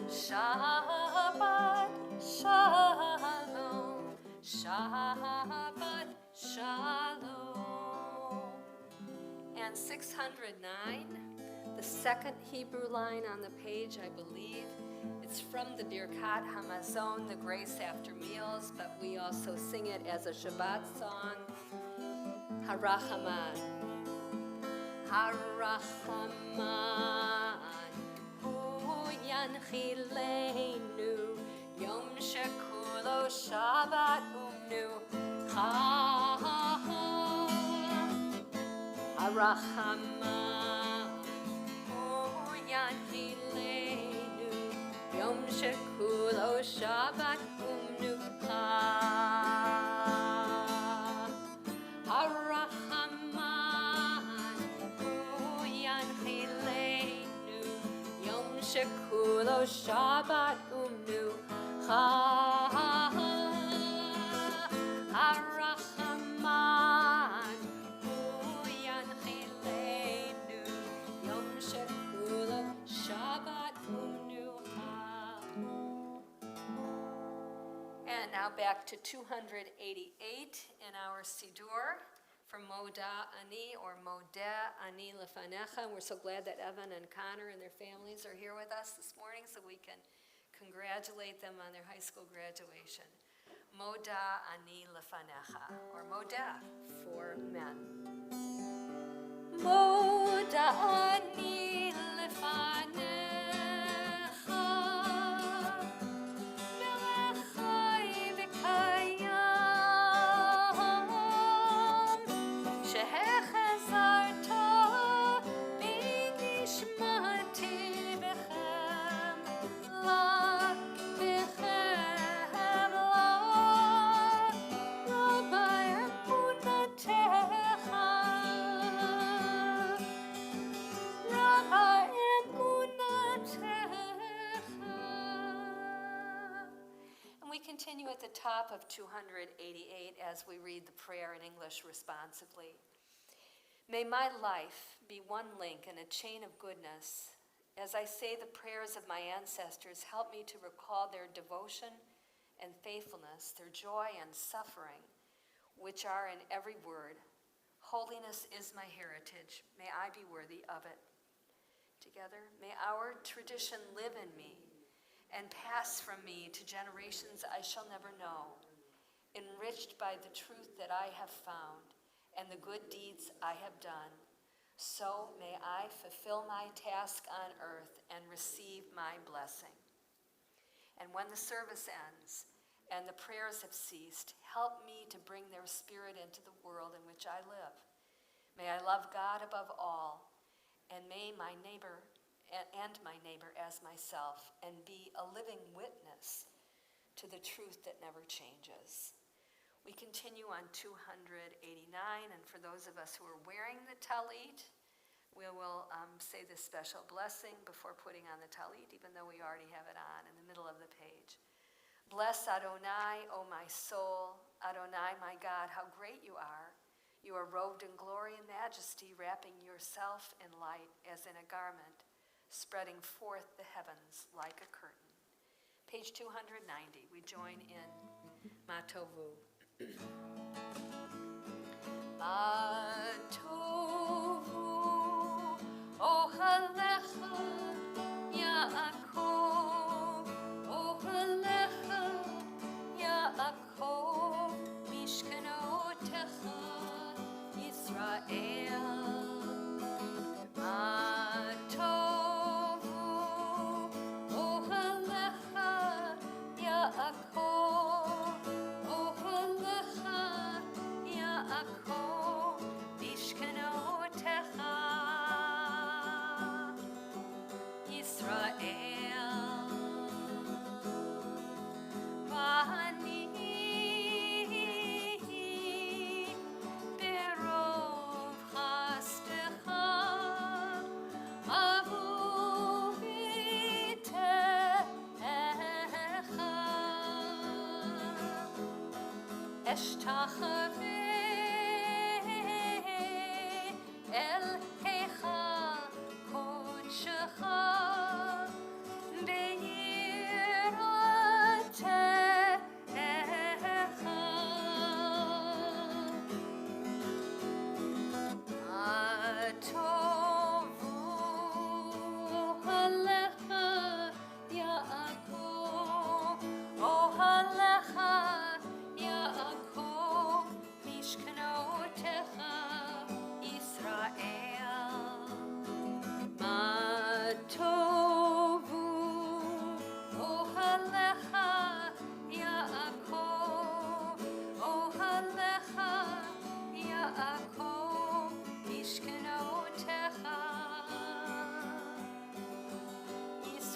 Shabbat Shalom, Shabbat Shalom. And 609, the second Hebrew line on the page, I believe. It's from the Birkat Hamazon, the grace after meals, but we also sing it as a Shabbat song. Harachaman, Harachaman, Hu Yanchilenu, Yom Shekulo Shabbat Umnu, Harachaman, Hu Yanchilenu, Yom Shekulo Shabbat Umnu, Harachaman, Hu Yanchilenu, Yom Shekulo Shabbat Umnu, Harachaman, Hu Yanchilenu, Yom Shekulo Shabbat Umnu. And now back to 288 in our Siddur from Moda Ani or Modeh Ani Lefanecha. And we're so glad that Evan and Connor and their families are here with us this morning so we can congratulate them on their high school graduation. Moda Ani Lefanecha, or Modeh for men. Moda Ani Lefanecha. Continue at the top of 288 as we read the prayer in English responsively. May my life be one link in a chain of goodness. As I say the prayers of my ancestors, help me to recall their devotion and faithfulness, their joy and suffering, which are in every word. Holiness is my heritage. May I be worthy of it. Together, may our tradition live in me and pass from me to generations I shall never know, enriched by the truth that I have found and the good deeds I have done. So may I fulfill my task on earth and receive my blessing. And when the service ends and the prayers have ceased, help me to bring their spirit into the world in which I live. May I love God above all, and may my neighbor as myself, and be a living witness to the truth that never changes. We continue on 289, and for those of us who are wearing the talit, we will say this special blessing before putting on the talit, even though we already have it on in the middle of the page. Bless Adonai, O my soul, Adonai, my God, how great you are. You are robed in glory and majesty, wrapping yourself in light as in a garment, spreading forth the heavens like a curtain. Page 290, we join in Matovu. Matovu, ohalecha, Yaakov, ohalecha, Yaakov, mishkanotecha, Yisrael. Yaakov, ohalecha, Yaakov, mishkanotecha, Yisrael. V'ani berov chastecha, Eshtachave el hecha kodshecha be'yirushalayim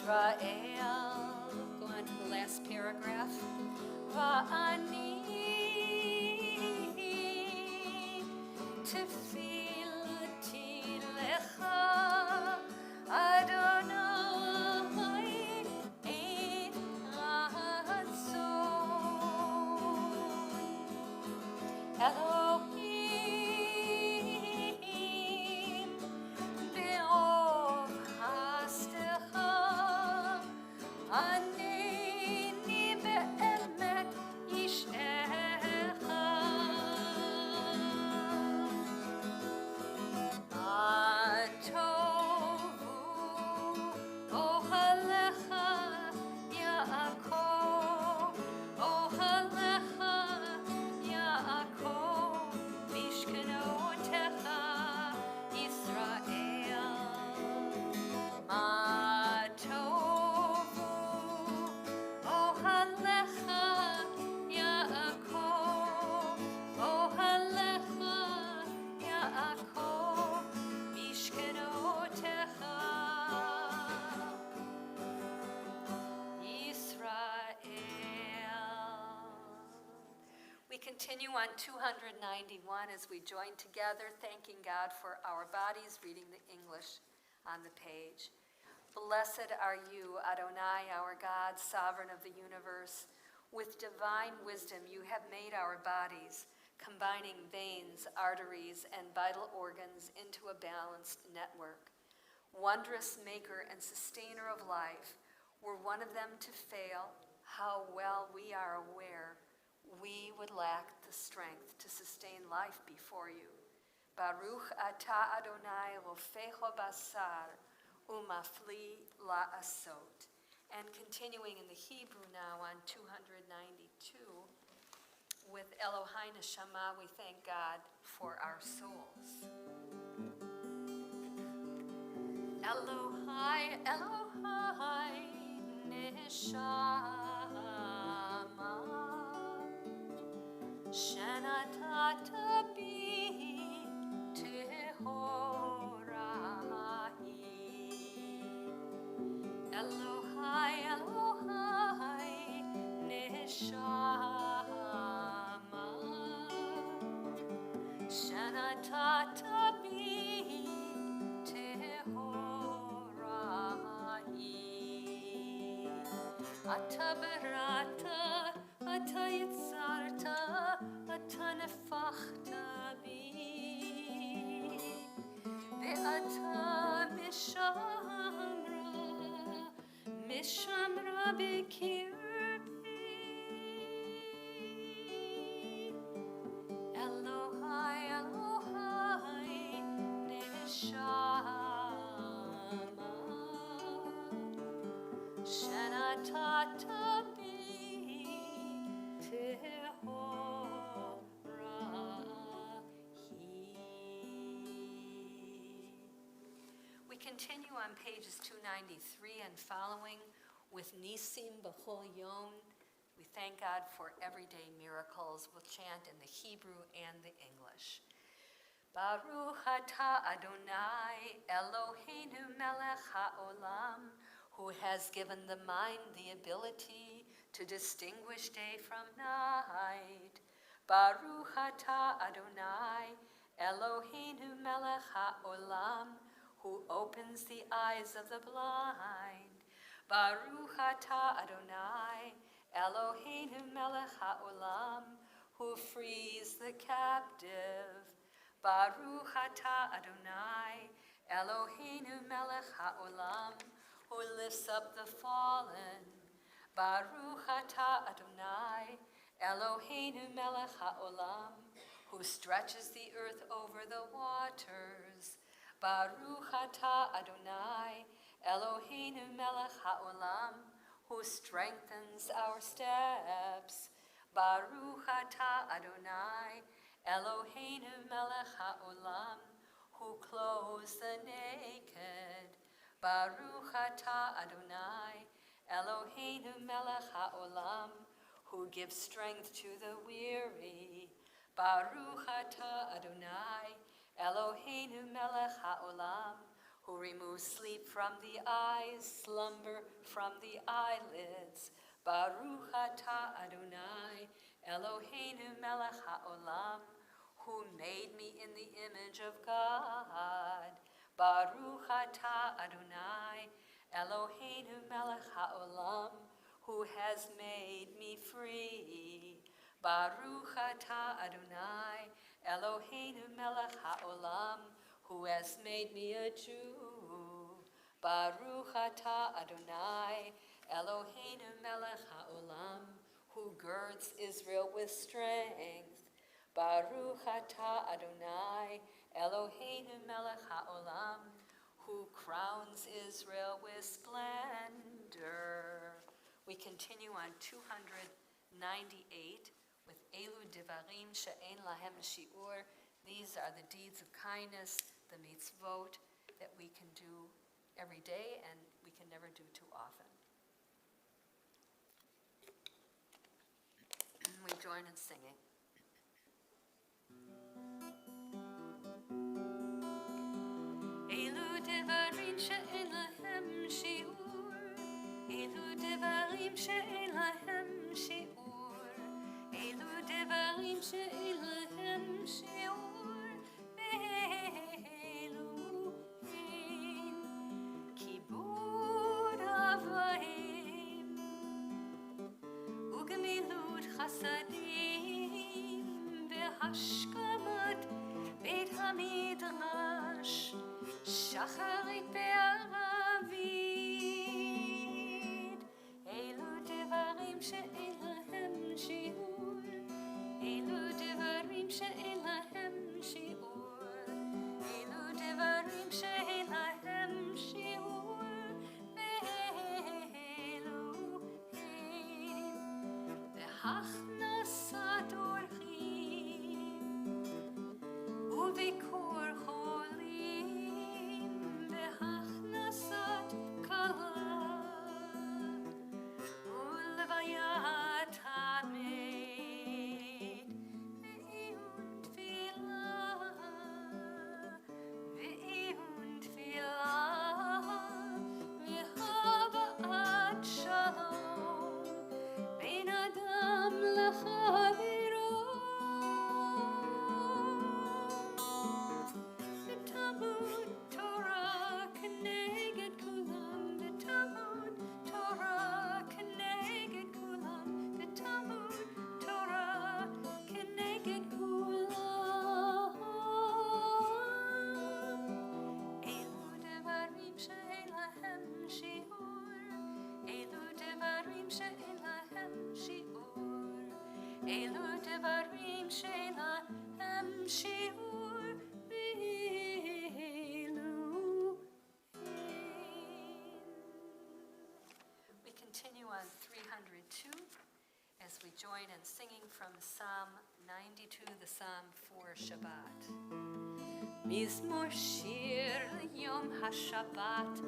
Israel. Go on to the last paragraph. Va'ani tefilati lecha Adonai ein hatzon Elohim be'ov hastecha Aneni be'emet ish echad Atovu ohalecha Yaakov ohalecha Yaakov mishkanotecha Yisrael Atovu ohalecha Yaakov ohalecha Yaakov mishkanotecha Yisrael. We continue on 291 as we join together, thanking God for our bodies, reading the English on the page. Blessed are you, Adonai, our God, sovereign of the universe. With divine wisdom you have made our bodies, combining veins, arteries, and vital organs into a balanced network. Wondrous maker and sustainer of life, were one of them to fail, how well we are aware we would lack the strength to sustain life before you. Baruch atah Adonai rofecho basar umafli la'asot. And continuing in the Hebrew now on 292, with Elohai Neshama, we thank God for our souls. Elohai, Elohai Neshama Shenatata bi tehorahi Elohai, Elohai Neshama Shenatata bi tehorahi Atabarata, atayitzarta, atanefachta bi Ve'ata mishamra b'kirbi Elohai, Elohai Neshama Shenatata bi tehorahi. We continue on pages 293 and following with Nisim B'chol Yom. We thank God for everyday miracles. We'll chant in the Hebrew and the English. Baruch atah Adonai Eloheinu melech haolam, who has given the mind the ability to distinguish day from night. Baruch atah Adonai Eloheinu melech haolam, who opens the eyes of the blind. Baruch atah Adonai Eloheinu melech haolam, who frees the captive. Baruch atah Adonai Eloheinu melech haolam, who lifts up the fallen. Baruch atah Adonai Eloheinu melech haolam, who stretches the earth over the waters. Baruch atah Adonai Eloheinu melech haolam, who strengthens our steps. Baruch atah Adonai Eloheinu melech haolam, who clothes the naked. Baruch atah Adonai Eloheinu melech haolam, who gives strength to the weary. Baruch atah Adonai Eloheinu melech haolam, who removes sleep from the eyes, slumber from the eyelids. Baruch atah Adonai, Eloheinu melech haolam, who made me in the image of God. Baruch atah Adonai, Eloheinu melech haolam, who has made me free. Baruch atah Adonai, Eloheinu melech haolam, who has made me a Jew. Baruch atah Adonai, Eloheinu melech haolam, who girds Israel with strength. Baruch atah Adonai, Eloheinu melech haolam, who crowns Israel with splendor. We continue on 298 with Elu Devarim She'en Lahem Shi'ur. These are the deeds of kindness, the mitzvot that we can do every day and we can never do too often. We join in singing. Elu Devarim She'en Lahem Shi'ur, Elu Devarim She'en Lahem Shi'ur, Elu Devarim She'en Lahem Shi'ur, Ve'eluhin Kibud Avayim Ugemilut Chasadim Ve'hashkamat Beit HaMidrash Shacharit Be'aravid Elu Devarim She'en Lahem Shi'ur, Elu Devarim She'en Lahem Shi'ur, Elu Devarim She'en Lahem Shi'ur, Ve'eluhin Ve'hachnasat orchim Uvikur cholim Ve'hachnasat kala Ulevayat hamed Ve'ihun tfilah Ve'ihun tfilah Ve'hava'at shalom Bein adam lechaviro V'tamud Torah k'neged kulam V'tamud Torah k'neged kulam V'tamud Torah k'neged kulam Elu devarim she'en lahem shi'ur, Elu devarim she'en lahem shi'ur, Elu devarim she'en lahem shi'ur, Ve'eluhin. We continue on 302 as we join in singing from Psalm 92, the Psalm for Shabbat. Mizmor shir yom haShabbat,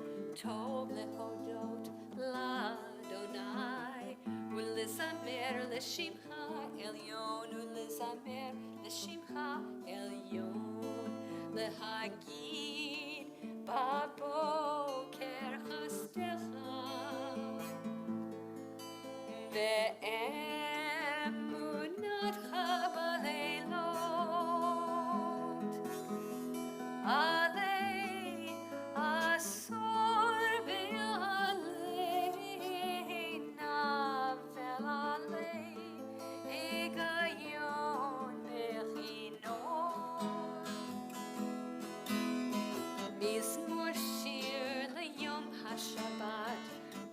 tov lehodot l'Adonai, u'lezamer l'shimcha elyon, u'lezamer l'shimcha elyon, lehagid baboker chastecha, ve'emunatcha baleilot. Alei asor ve'alei navel alei egayon bechinot. Mizmor shir leyom haShabbat,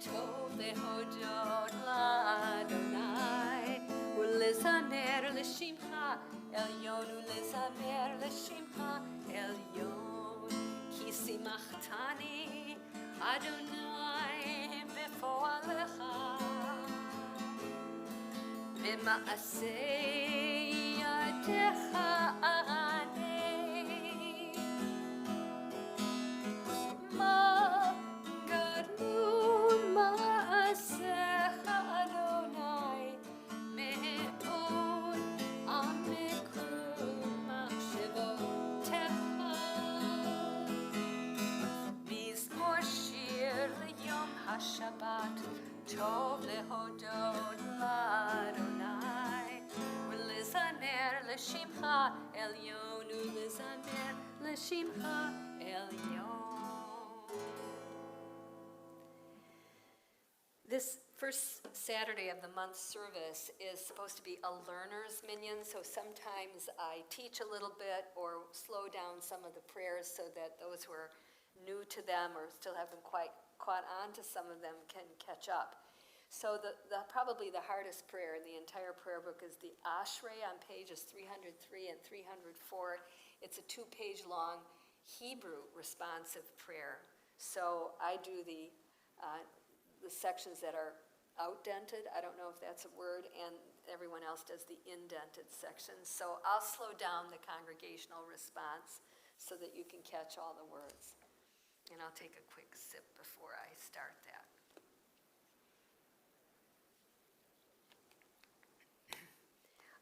tov lehodot l'Adonai, u'lezamer l'shimcha elyon, u'lezamer l'shimcha elyon. Ki simachtani Adonai befoalecha, b'maasei yadecha anei. Ma gadlu ma'asecha Adonai me'od amiku machshevotecha. Shabbat Tov lehodot l'Adonai ולזמר לשמחה עליון ולזמר לשמחה עליון. This first Saturday of the month service is supposed to be a learner's minyan, so sometimes I teach a little bit or slow down some of the prayers so that those who are new to them or still haven't quite caught on to some of them can catch up. So probably the hardest prayer in the entire prayer book is the Ashrei on pages 303 and 304. It's a 2-page long Hebrew responsive prayer. So I do the sections that are outdented, I don't know if that's a word, and everyone else does the indented sections. So I'll slow down the congregational response so that you can catch all the words. And I'll take a quick sip before I start that.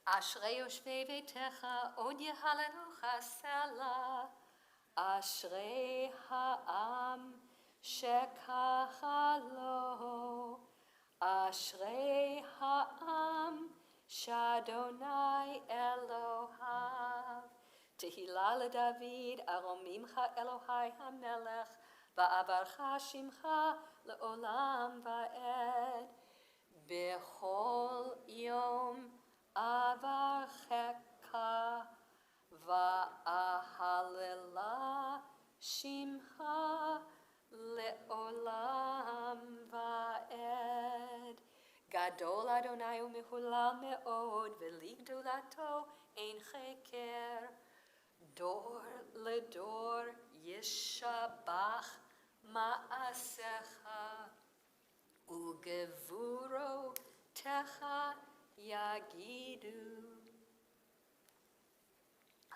Ashrei yoshvei beitecha od yehalelu chasela Ashrei ha'am shekachalo Ashrei ha'am shadonai Elohav Tehillah leDavid aromimcha Elohai hamelech va'avarcha shimcha le'olam va'ed bechol yom avarcheka va'ahalela shimcha le'olam va'ed. Gadol Adonai u'mehulal me'od ve'ligdulato ein cheker. Dor ledor yishabach ma'asecha u'gevuro techa yagidu.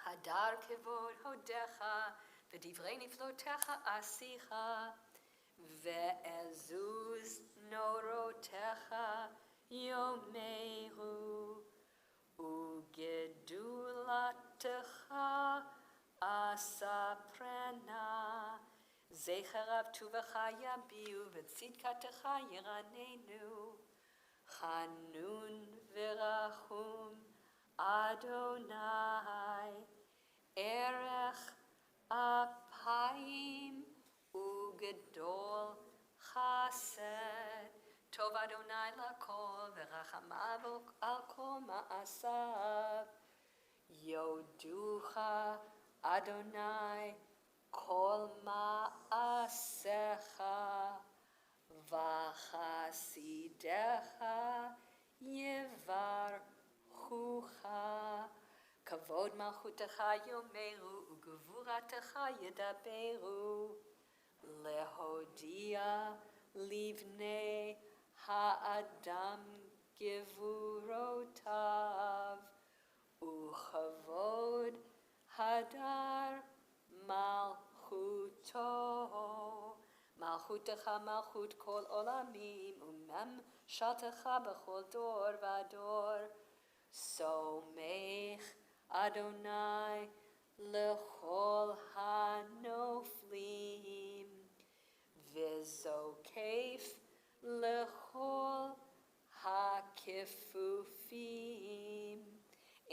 Hadar kevod hodecha v'divrei niflotecha asicha ve'ezuz norotecha yomeru ugedulatecha asaprena zecharav tuvecha yabiu v'tzidkatecha yiranenu Chanun v'rachum Adonai erech apayim ugedol chased Tov Adonai lakol v'rachamav al kol ma'asav Yoducha Adonai kol ma'asecha v'chasidecha yevarchucha kavod malchutecha yomeru ugevuratecha yedaberu lehodia livnei ha'adam gevurotav uchavod hadar malchuto Malchutecha malchut kol olamim umem shaltecha b'chol dor v'ador Somech Adonai lechol hanoflim v'zokef lechol hakefufim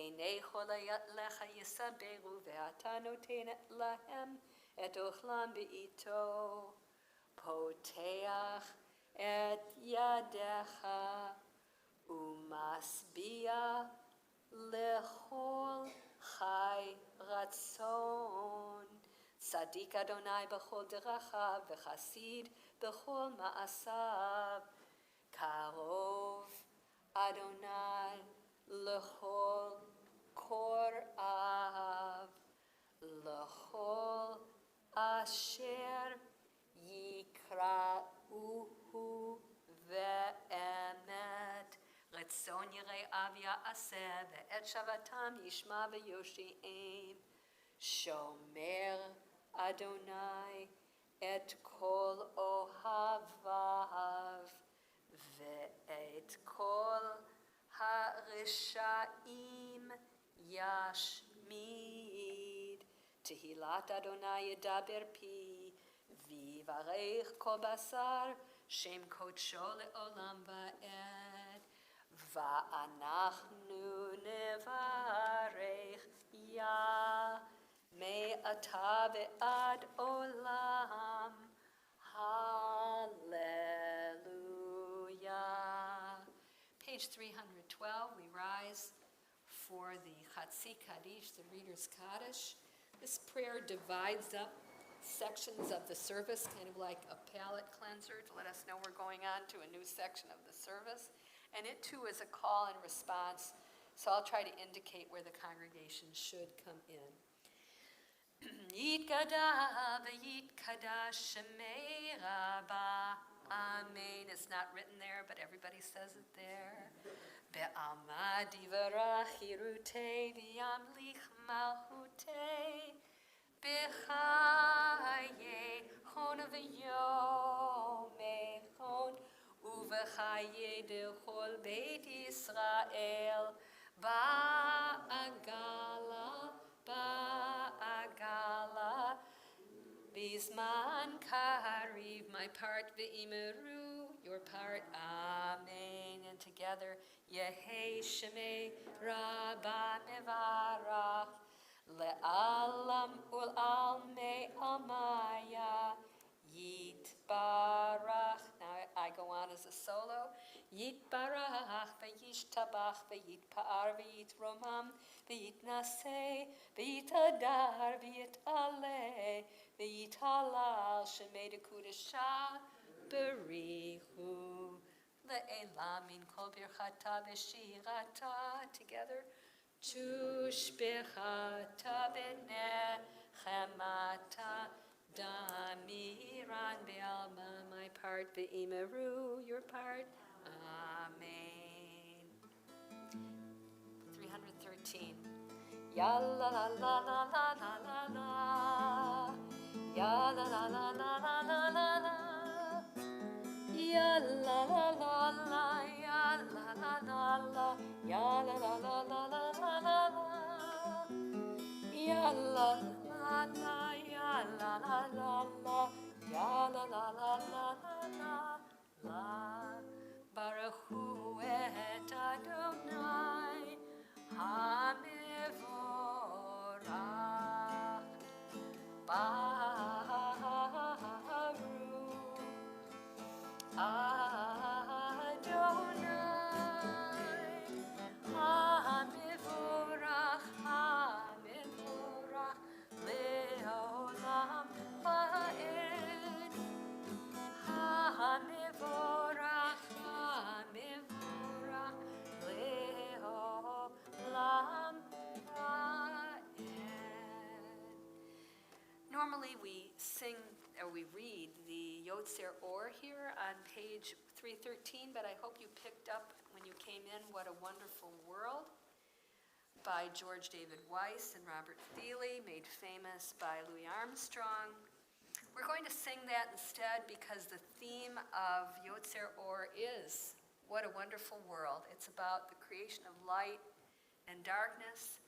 Einei chol lecha yisaberu ve'ata notenet lahem et ochlam be'ito Poteach et yadecha umasbia lechol chai ratzon Tzadik Adonai b'chol derachav v'chasid b'chol ma'asav Karov Adonai lechol korav lechol asher Yikra'uhu ve'emet Retzon yirei av ya'aseh ve'et shavatam yishma ve'yoshi'im Shomer Adonai et kol ohavav ve'et kol ha'risha'im yashmid Tehillat Adonai yedaber pi Vivarech kol basar Shem kodsho le'olam va'ed, va'anachnu nevarech Yah, me'ata ve'ad olam. Hallelujah. Page 312, we rise for the Chatzi Kaddish, the Reader's Kaddish. This prayer divides up sections of the service, kind of like a palate cleanser to let us know we're going on to a new section of the service. And it too is a call and response, so I'll try to indicate where the congregation should come in. Yitkada v'yitkada shemei rabba. Amen. It's not written there, but everybody says it there. Be'alma divarach hirutei v'yamlich malchutei. Bechaye chon v'yomei chon uvechaye dechol beit Yisrael. Ba'agala, ba'agala, Bizman kariv, my part, ve'imeru, your part, amen. And together, Yehei Shemei Rabba Mevarach, Le'alam ul'almei amaya, Yitbarach. Now I go on as a solo. Yitbarach, ve'yishtabach, ve'yitpa'ar, ve'yitromam, ve'yitnaseh, ve'yitadar, ve'yitaleh, ve'yitalal, shemei dekudesha, berichu, le'elam min kol birchata ve'shirata. Together. Tushbechata benechemata, damiran be'alma, my part, ve'imeru, your part, amen. 313. Ya la la la la la la la la. Ya la la la la la la la la. Ya la la la la. Ya la la la la. Ya la la la la la la la la. Ya la la la. Ya la la la la. Ya la la la la la la. Baruch hu et Adonai HaMevorach. Baruch Adonai HaMevorach, HaMevorach le'olam va'ed. HaMevorach, HaMevorach le'olam va'ed. Normally we sing or we read the Yotzer Or here on page 313, but I hope you picked up when you came in What a Wonderful World by George David Weiss and Robert Thiele, made famous by Louis Armstrong. We're going to sing that instead because the theme of Yotzer Or is What a Wonderful World. It's about the creation of light and darkness,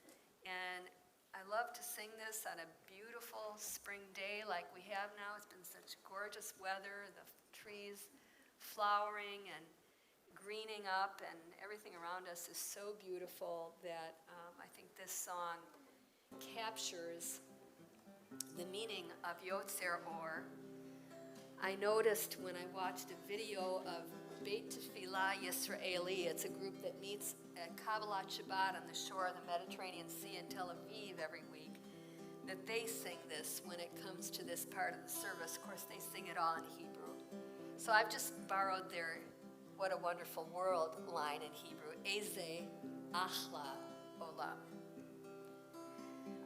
and I love to sing this on a beautiful spring day like we have now. It's been such gorgeous weather, the trees flowering and greening up, and everything around us is so beautiful that I think this song captures the meaning of Yotzer Or. I noticed when I watched a video of Beit Tefillah Yisraeli, it's a group that meets at Kabbalat Shabbat on the shore of the Mediterranean Sea in Tel Aviv every week, that they sing this when it comes to this part of the service. Of course, they sing it all in Hebrew. So I've just borrowed their What a Wonderful World line in Hebrew, Eze Achla Olam.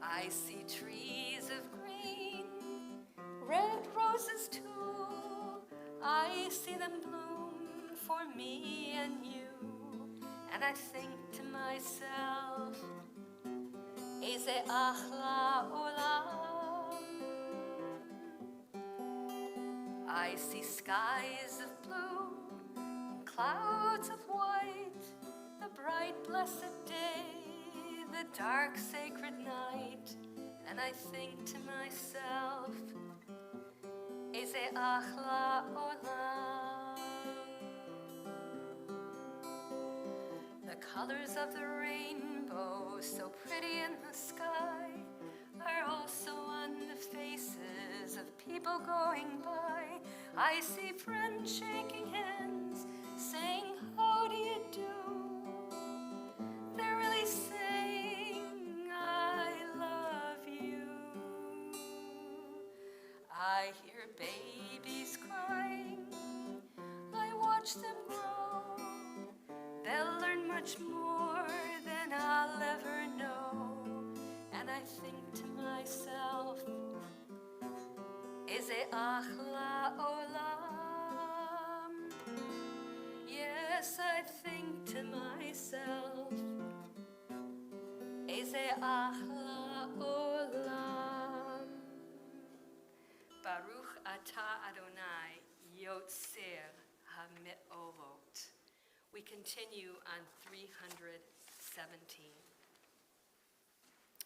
I see trees of green, red roses too. I see them bloom for me and you. And I think to myself, Eze Achla Olam. I see skies of blue, clouds of white, the bright blessed day, the dark sacred night, and I think to myself, Eze Achla Olam. colors of the rainbow, so pretty in the sky, are also on the faces of people going by. I see friends shaking hands, saying, how do you do? They're really saying, I love you. I hear babies crying, I watch them grow. They'll learn much more than I'll ever know. And I think to myself, Eze achla olam. Yes, I think to myself, Eze achla olam. Baruch atah Adonai yotzer hameorot. We continue on 317.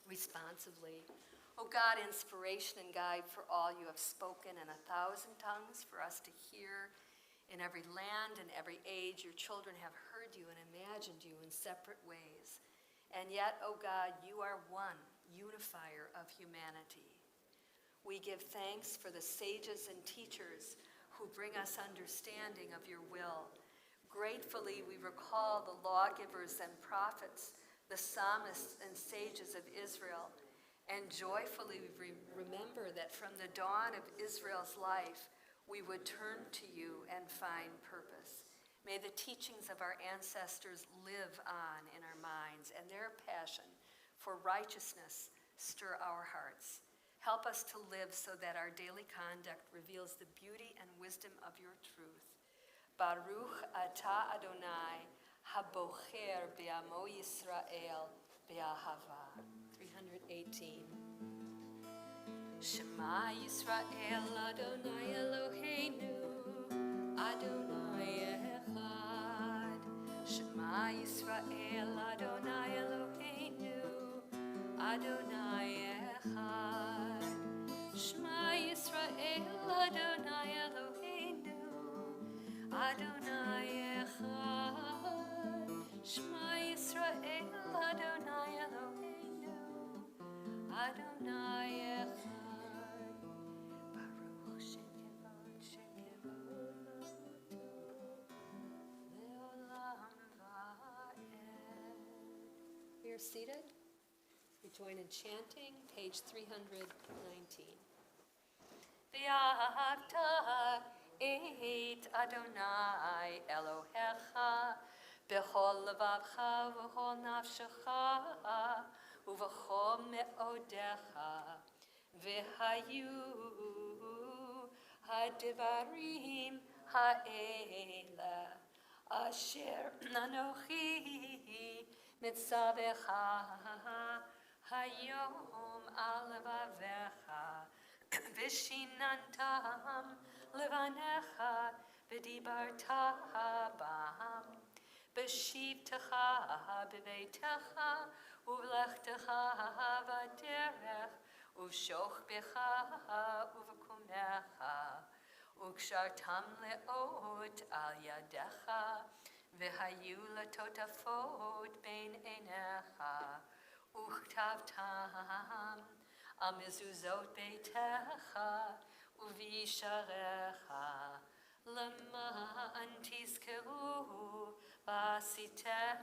Responsively. O God, inspiration and guide for all you have spoken in 1,000 tongues for us to hear. In every land and every age, your children have heard you and imagined you in separate ways. And yet, O God, you are one, unifier of humanity. We give thanks for the sages and teachers who bring us understanding of your will. Gratefully, we recall the lawgivers and prophets, the psalmists and sages of Israel, and joyfully we remember that from the dawn of Israel's life, we would turn to you and find purpose. May the teachings of our ancestors live on in our minds, and their passion for righteousness stir our hearts. Help us to live so that our daily conduct reveals the beauty and wisdom of your truth. Baruch atah Adonai, habocher be'amo Yisrael be'ahava. 318. Shema Yisrael Adonai Eloheinu, Adonai echad. Shema Yisrael Adonai Eloheinu, Adonai echad. Shema Yisrael Adonai Eloheinu, Adonai echad. Shema Yisrael Adonai Eloheinu, Adonai echad. Baruch shekevod shekevod leolam va'ed. We are seated. We join in chanting, page 319. V'yavta et Adonai Elohecha b'chol levavcha v'chol nafshecha uv'chol me'odecha v'hayu hadivarim ha'ela asher anochi mitzavecha hayom al levavecha v'shinantam levanecha v'dibarta bam b'shivtecha b'veitecha uv'lechtecha v'derech uv'shochbecha uv'kumecha ukshartam leot al yadecha v'hayu latotafot bein einecha uchtavtam al mezuzot beitecha uvisharecha למען תזכרו ועשיתם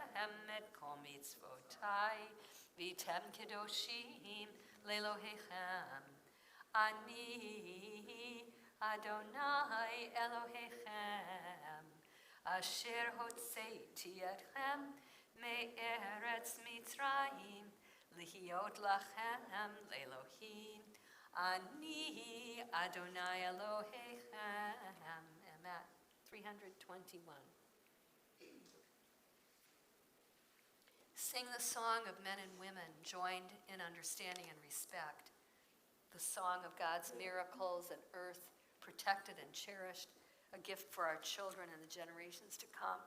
את כל מצוותיי והייתם קדושים לאלוהיכם. אני אדוני אלוהיכם אשר הוצאתי אתכם מארץ מצרים להיות לכם לאלוהים. אני אדוני אלוהיכם. And that 321. Sing the song of men and women joined in understanding and respect. The song of God's miracles and earth protected and cherished, a gift for our children and the generations to come.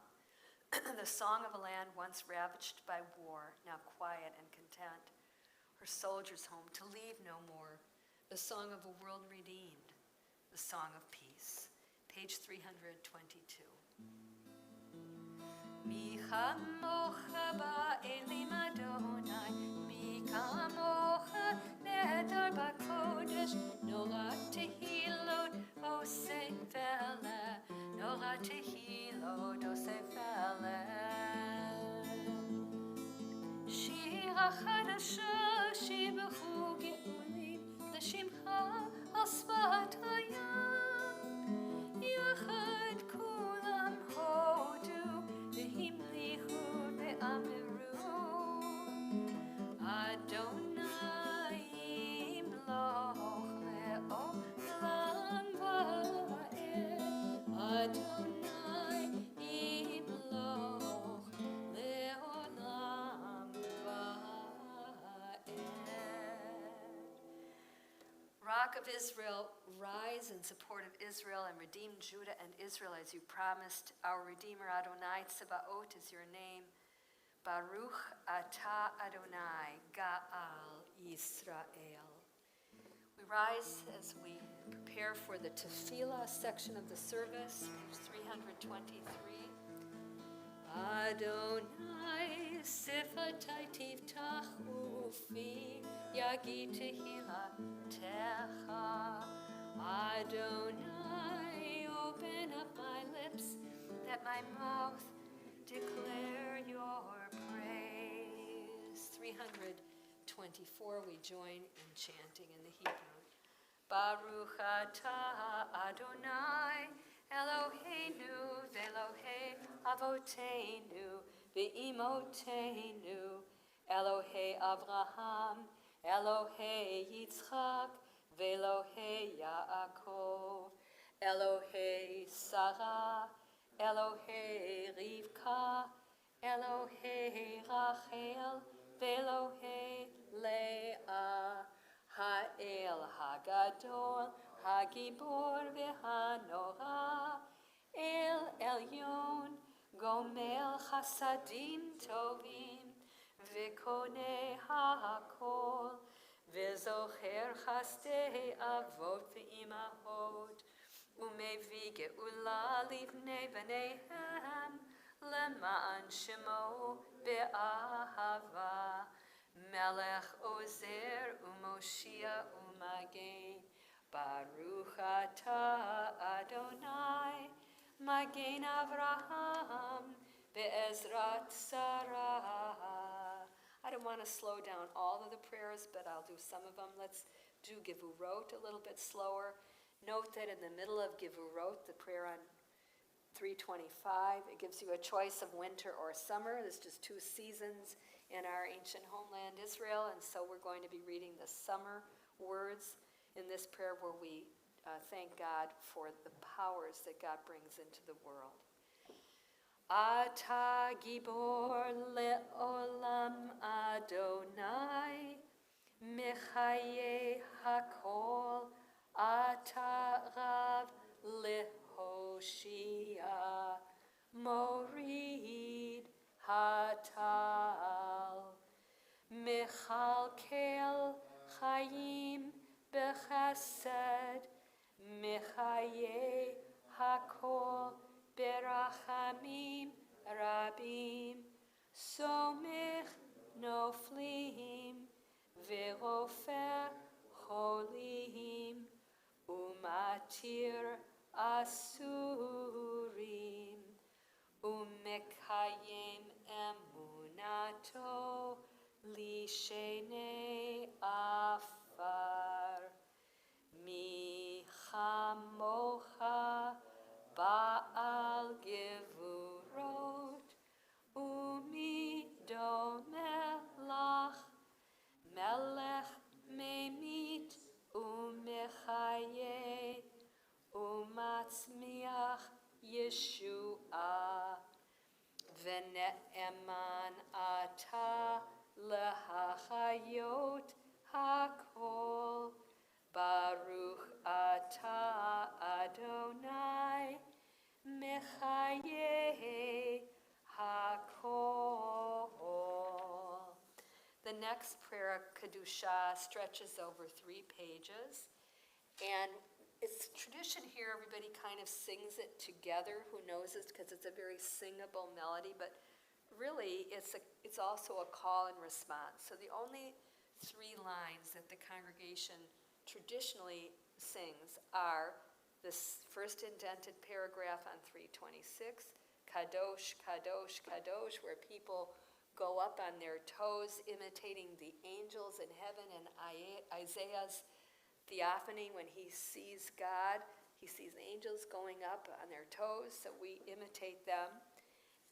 The song of a land once ravaged by war, now quiet and content. Her soldiers home to leave no more. The song of a world redeemed. The song of peace. Page 322. Mi chamocha tehilo dosefelet. Shira chadasha shibachu ge'ulim l'shimcha al sfat hayam. Yachad kulam hodu v'himlichu ve'amiru Adonai imloch le'olam va'ed. Adonai imloch le'olam va'ed. Rock of Israel, rise in support of Israel and redeem Judah and Israel as you promised. Our Redeemer Adonai Tsebaot is your name. Baruch atah Adonai Ga'al Yisrael. We rise as we prepare for the Tefillah section of the service, page 323. Adonai sifatai tiftach ufi yagi tehillah techa. Adonai, open up my lips that my mouth declare your praise. 324, we join in chanting in the Hebrew. Baruch atah Adonai Eloheinu ve'Elohei avoteinu ve'imoteinu Elohei Avraham Elohei Yitzchak ve'Elohei Yaakov Elohei Sarah Elohei Rivka Elohei Rachel ve'Elohei Leah Ha'el Hagadol Hagibor ve'Hanora El Elyon Gomel Chasadim Tovim Ve'Koneh Ha'akol Ve'Zocher Chasdei Avot ve'Imahot Umevi Geula Livnei B'neihem Lema'an Shemo Be'ahava Melech Ozer Umoshia Umagen Baruch atah Adonai Magen Avraham Be'ezrat Sarah. I don't want to slow down all of the prayers, but I'll do some of them. Let's do Givurot a little bit slower. Note that in the middle of Givurot, the prayer on 325, it gives you a choice of winter or summer. There's just two seasons in our ancient homeland Israel, and so we're going to be reading the summer words in this prayer where we thank God for the powers that God brings into the world. Ata gibor le'olam Adonai mechaye hakol ata rav lehoshia morid hatal mechalkel chayim bechesed mechaye hakol berachamim rabim somech noflim verofer cholim umatir asurim umekayem emunato lishene afar mi chamocha Baal Gevurot Umi Domelach Melech Memit Umechaye Umatzmiach Yeshua Vene'eman Ata Lehachayot Hakol Baruch atah Adonai mechaye hakol. The next prayer, Kedusha, stretches over 3 pages. And it's tradition here, everybody kind of sings it together. Who knows it? Because it's a very singable melody. But really, it's also a call and response. So the only 3 lines that the congregation traditionally sings are This first indented paragraph on 326, Kadosh, Kadosh, Kadosh, where people go up on their toes imitating the angels in heaven, and Isaiah's theophany when he sees God. He sees angels going up on their toes, so we imitate them.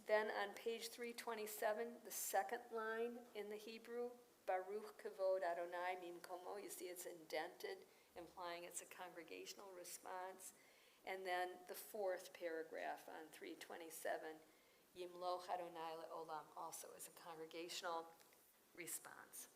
Then on page 327, the second line in the Hebrew, Baruch Kavod Adonai Mimkomo, you see it's indented, implying it's a congregational response. And then the fourth paragraph on 327, Yimloch Adonai Le'olam, also is a congregational response.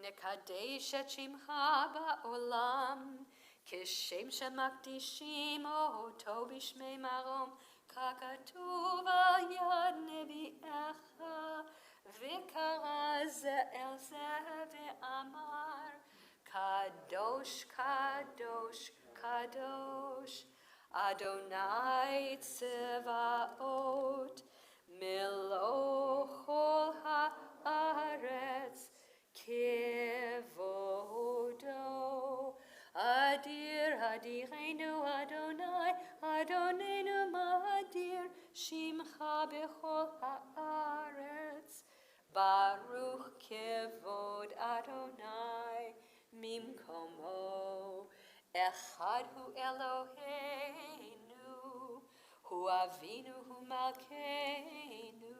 נקדש את שמך בעולם, כשם שמקדישים אותו בשמי מרום, ככתוב על יד נביאך, וקרא זה אל זה ואמר, קדוש, קדוש, קדוש, אדוני צבאות, מלוא כל הארץ, כבודו, אדיר אדירנו אדוני, אדוננו מאדיר, שמך בכל הארץ, ברוך כבוד אדוני ממקומו, אחד הוא אלוהינו, הוא אבינו, הוא מלכנו,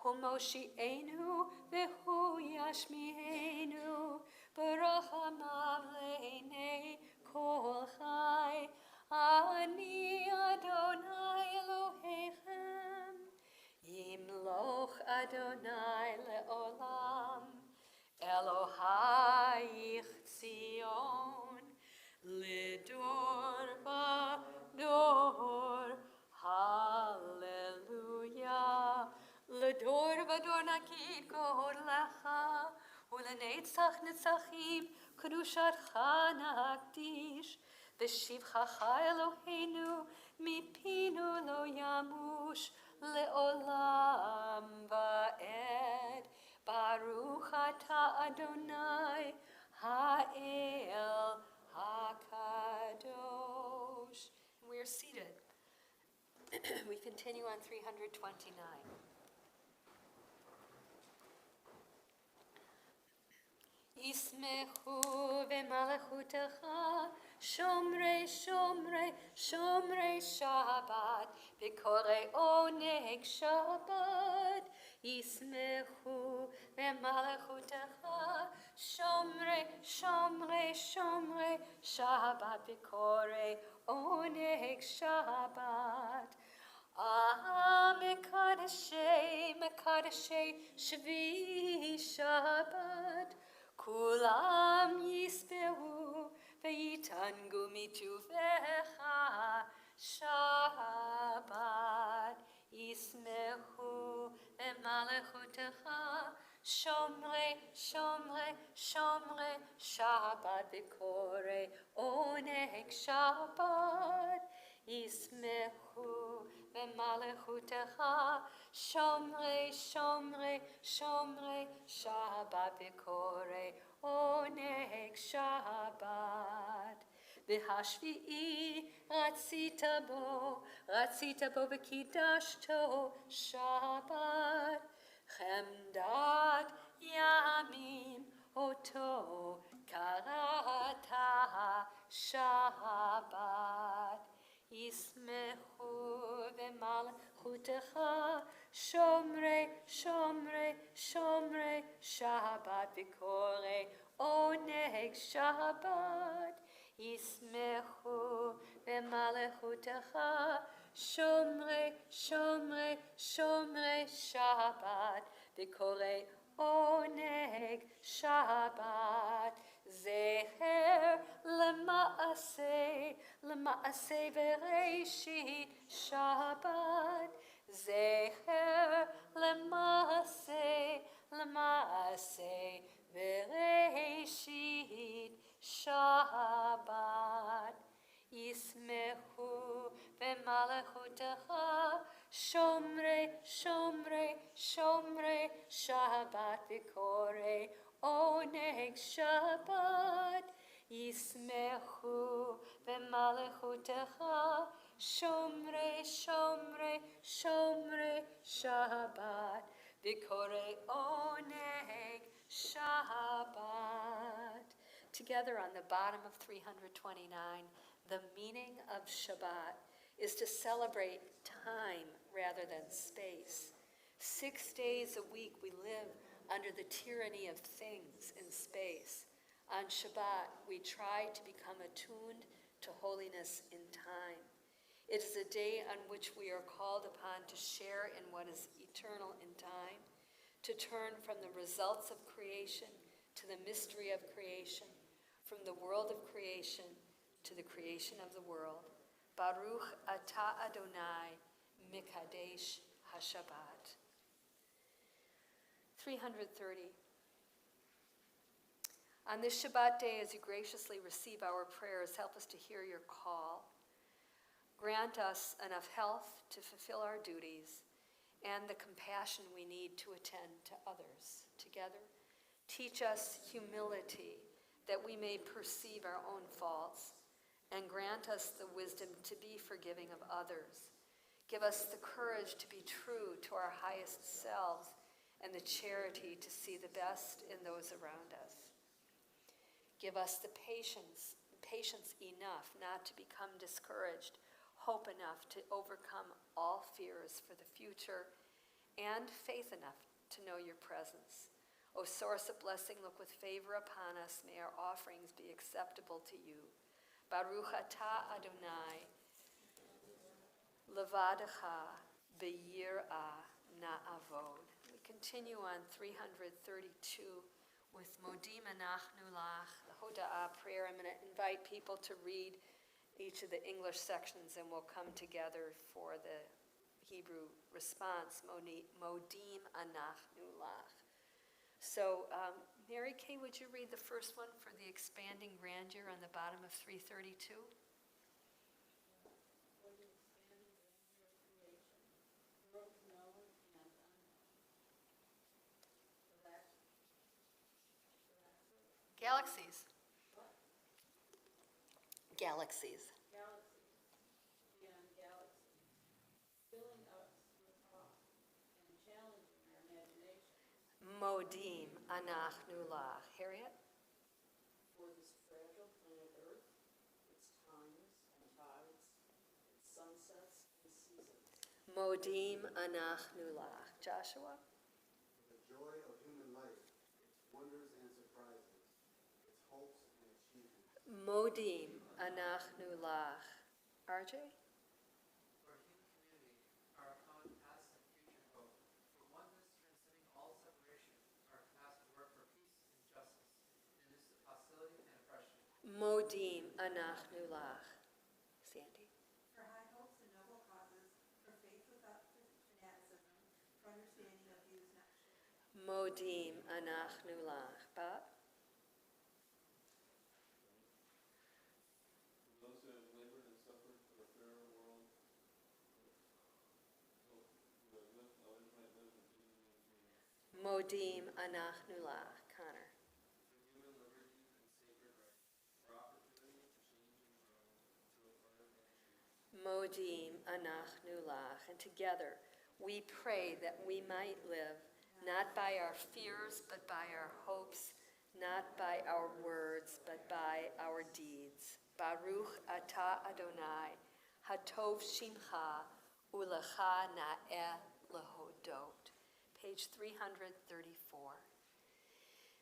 הוא מושיענו והוא ישמיענו, ברחמיו לעיני כל חי. אני אדוני אלוהיכם, ימלוך אדוני לעולם, אלוהיך ציון, לדור ודור, הללויה. לדור ודור נגיד גודלך, ולנצח נצחים קדושתך נקדיש, ושבחך אלוהינו מפינו לא ימוש לעולם ועד. ברוך אתה אדוני האל הקדוש. We're seated. We continue on 329. ישמחו במלכותך שומרי שומרי שומרי שבת בקוראי עונג שבת. ישמחו במלכותך שומרי שומרי שומרי שבת בקוראי עונג שבת. מקדשי מקדשי שביעי שבת, כולם יספרו ויתענגו מטובך שבת. ישמחו במלכותך שומרי שומרי שומרי שבת בקוראי עונג שבת. ישמחו במלכותך שומרי שומרי שומרי שבת בקוראי עונג שבת. והשביעי רצית בו וקידשתו שבת. חמדת ימים אותו קראת שבת. ישמחו במלכותך שומרי שומרי שומרי שבת בקוראי עונג שבת. ישמחו במלכותך שומרי שומרי שומרי שבת בקוראי עונג שבת. זכר למעשה בראשית שבת. זכר למעשה בראשית שבת. ישמחו במלכותך שומרי שומרי שומרי Shabbat Vikore Oneg Shabbat Yismechu V'malechutecha Shomrei Shomrei Shomrei Shabbat Vikore Oneg Shabbat. Together on the bottom of 329, the meaning of Shabbat is to celebrate time rather than space. 6 days a week we live under the tyranny of things in space. On Shabbat, we try to become attuned to holiness in time. It is a day on which we are called upon to share in what is eternal in time, to turn from the results of creation to the mystery of creation, from the world of creation to the creation of the world. Baruch atah Adonai Mikadesh HaShabbat. 330. On this Shabbat day, as you graciously receive our prayers, help us to hear your call. Grant us enough health to fulfill our duties and the compassion we need to attend to others. Together, teach us humility that we may perceive our own faults, and grant us the wisdom to be forgiving of others. Give us the courage to be true to our highest selves and the charity to see the best in those around us. Give us the patience enough not to become discouraged, hope enough to overcome all fears for the future, and faith enough to know your presence. O source of blessing, look with favor upon us. May our offerings be acceptable to you. Baruch atah Adonai, levadecha b'yirah na'avod. We continue on 332 with Modim Anachnu Lach, the Hoda'ah prayer. I'm going to invite people to read each of the English sections, and we'll come together for the Hebrew response, Modim Anachnu Lach. So, Mary Kay, would you read the first one for the expanding grandeur on the bottom of 332? Galaxies. What? Galaxies. Galaxies beyond galaxies, filling us with awe and challenging our imaginations. Modim Anachnu Lach. Harriet? For this fragile planet Earth, its times and tides, its sunsets and seasons. Modim Anachnu Lach. Joshua? For the joy of human life, its wonders and surprises, its hopes and achievements. Modim Anachnu Lach. RJ? For a human community, our common past and future hope, for oneness transcending all separation, our capacity to work for peace and justice, in the midst of hostility and oppression. Modim Anachnu Lach. Sandy? For high hopes and noble causes, for faith without fanaticism, for understanding of views not shared. Modim Anachnu Lach. Bob? For those who have labored and suffered for a fairer world, who have lived, others might live in dignity and freedom. Modim Anachnu Lach. Connor? For human liberty and sacred rights, for opportunity to change and grow to a further nation. Modim Anachnu Lach. And together we pray that we might live not by our fears, but by our hopes, not by our words, but by our deeds. Baruch atah Adonai, hatov shimcha, ulecha na'eh lehodot. Page 334.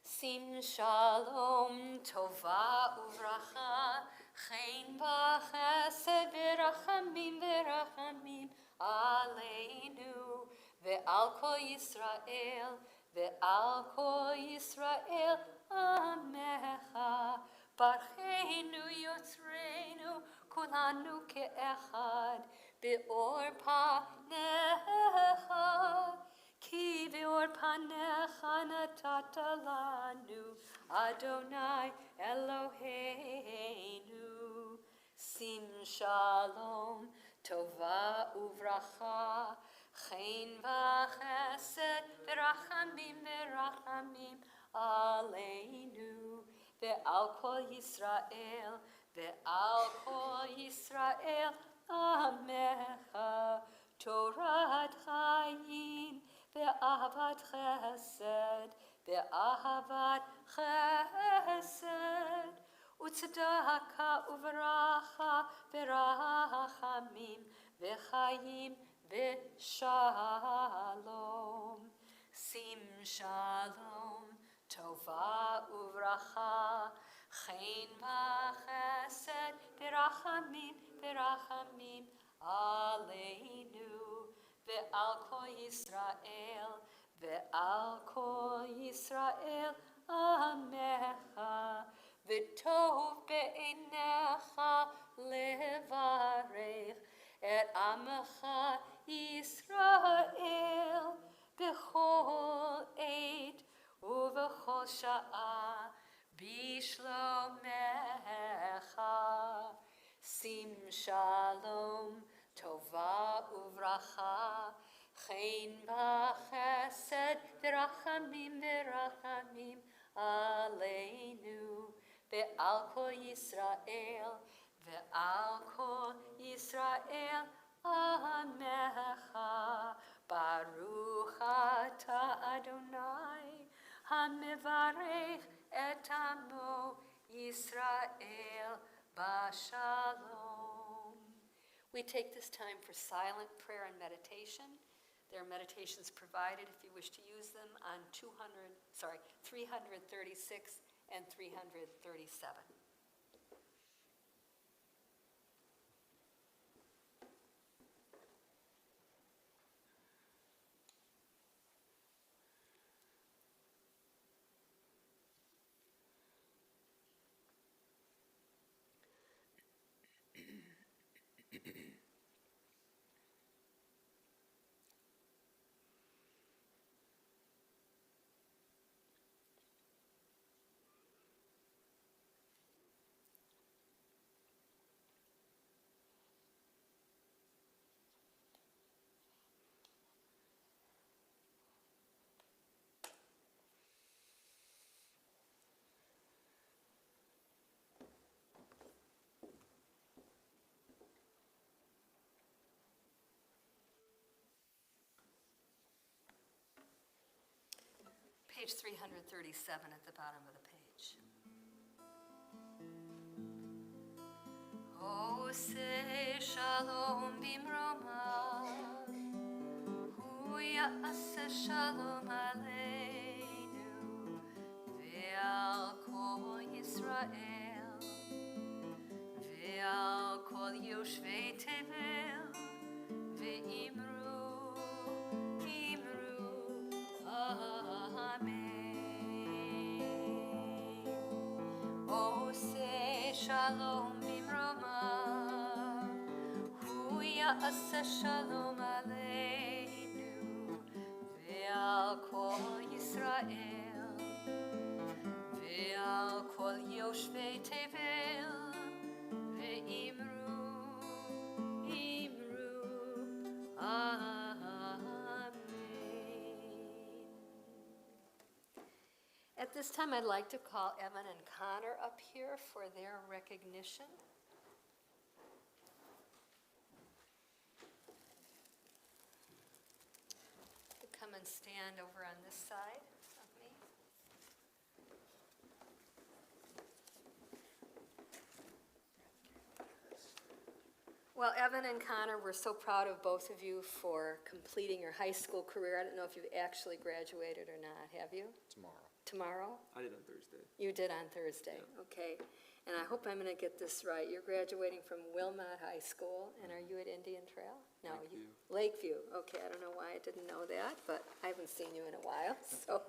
Sim shalom tova uvracha, chen b'chesed v'rachamim aleinu, ve'al kol Yisrael, ve'al kol Yisrael amecha. Barcheinu yotzreinu kulanu ke'echad, be'or panecha. Ki ve'or panecha natata lanu, Adonai Eloheinu. Sim shalom tova uvracha, chen v'chesed v'rachamim v'rachamim aleinu ve'al kol Yisrael ve'al kol Yisrael amecha Torat chayim ve'ahavat chesed ve'ahavat chesed u'tzedaka uv'racha ve'rachamim ve'chayim ve'shalom. Sim shalom, tova uv'racha, chen v'chesed ve'rachamim ve'rachamim aleinu ve'al kol Yisrael ve'al kol Yisrael amecha v'tov be'einecha levarech et amecha Yisrael b'chol eit uv'chol sha'a b'shlomecha. Sim shalom, tova uvracha, chen v'chesed v'rachamim v'rachamim aleinu ve'al kol Yisrael ve'al kol Yisrael amecha. Baruch atah Adonai hamivarech et amo Yisrael b'shalom. We take this time for silent prayer and meditation. There are meditations provided if you wish to use them on 336 and 337. Page 337 at the bottom of the page. Oseh shalom bimroma, hu ya'aseh shalom aleinu, ve'al kol Yisrael, ve'al kol yoshvei tevel, ve'imru, Shalom bimroma, hu ya'aseh shalom aleinu, ve'al kol Yisrael, ve'al kol yoshvei tevel, ve'imru, amen. At this time, I'd like to call Evan and Connor up here for their recognition. To come and stand over on this side of me. Well, Evan and Connor, we're so proud of both of you for completing your high school career. I don't know if you've actually graduated or not, have you? Tomorrow? I did on Thursday. You did on Thursday, okay. And I hope I'm going to get this right. You're graduating from Wilmot High School, and are you at Indian Trail? No, Lakeview. Okay, I don't know why I didn't know that, but I haven't seen you in a while. So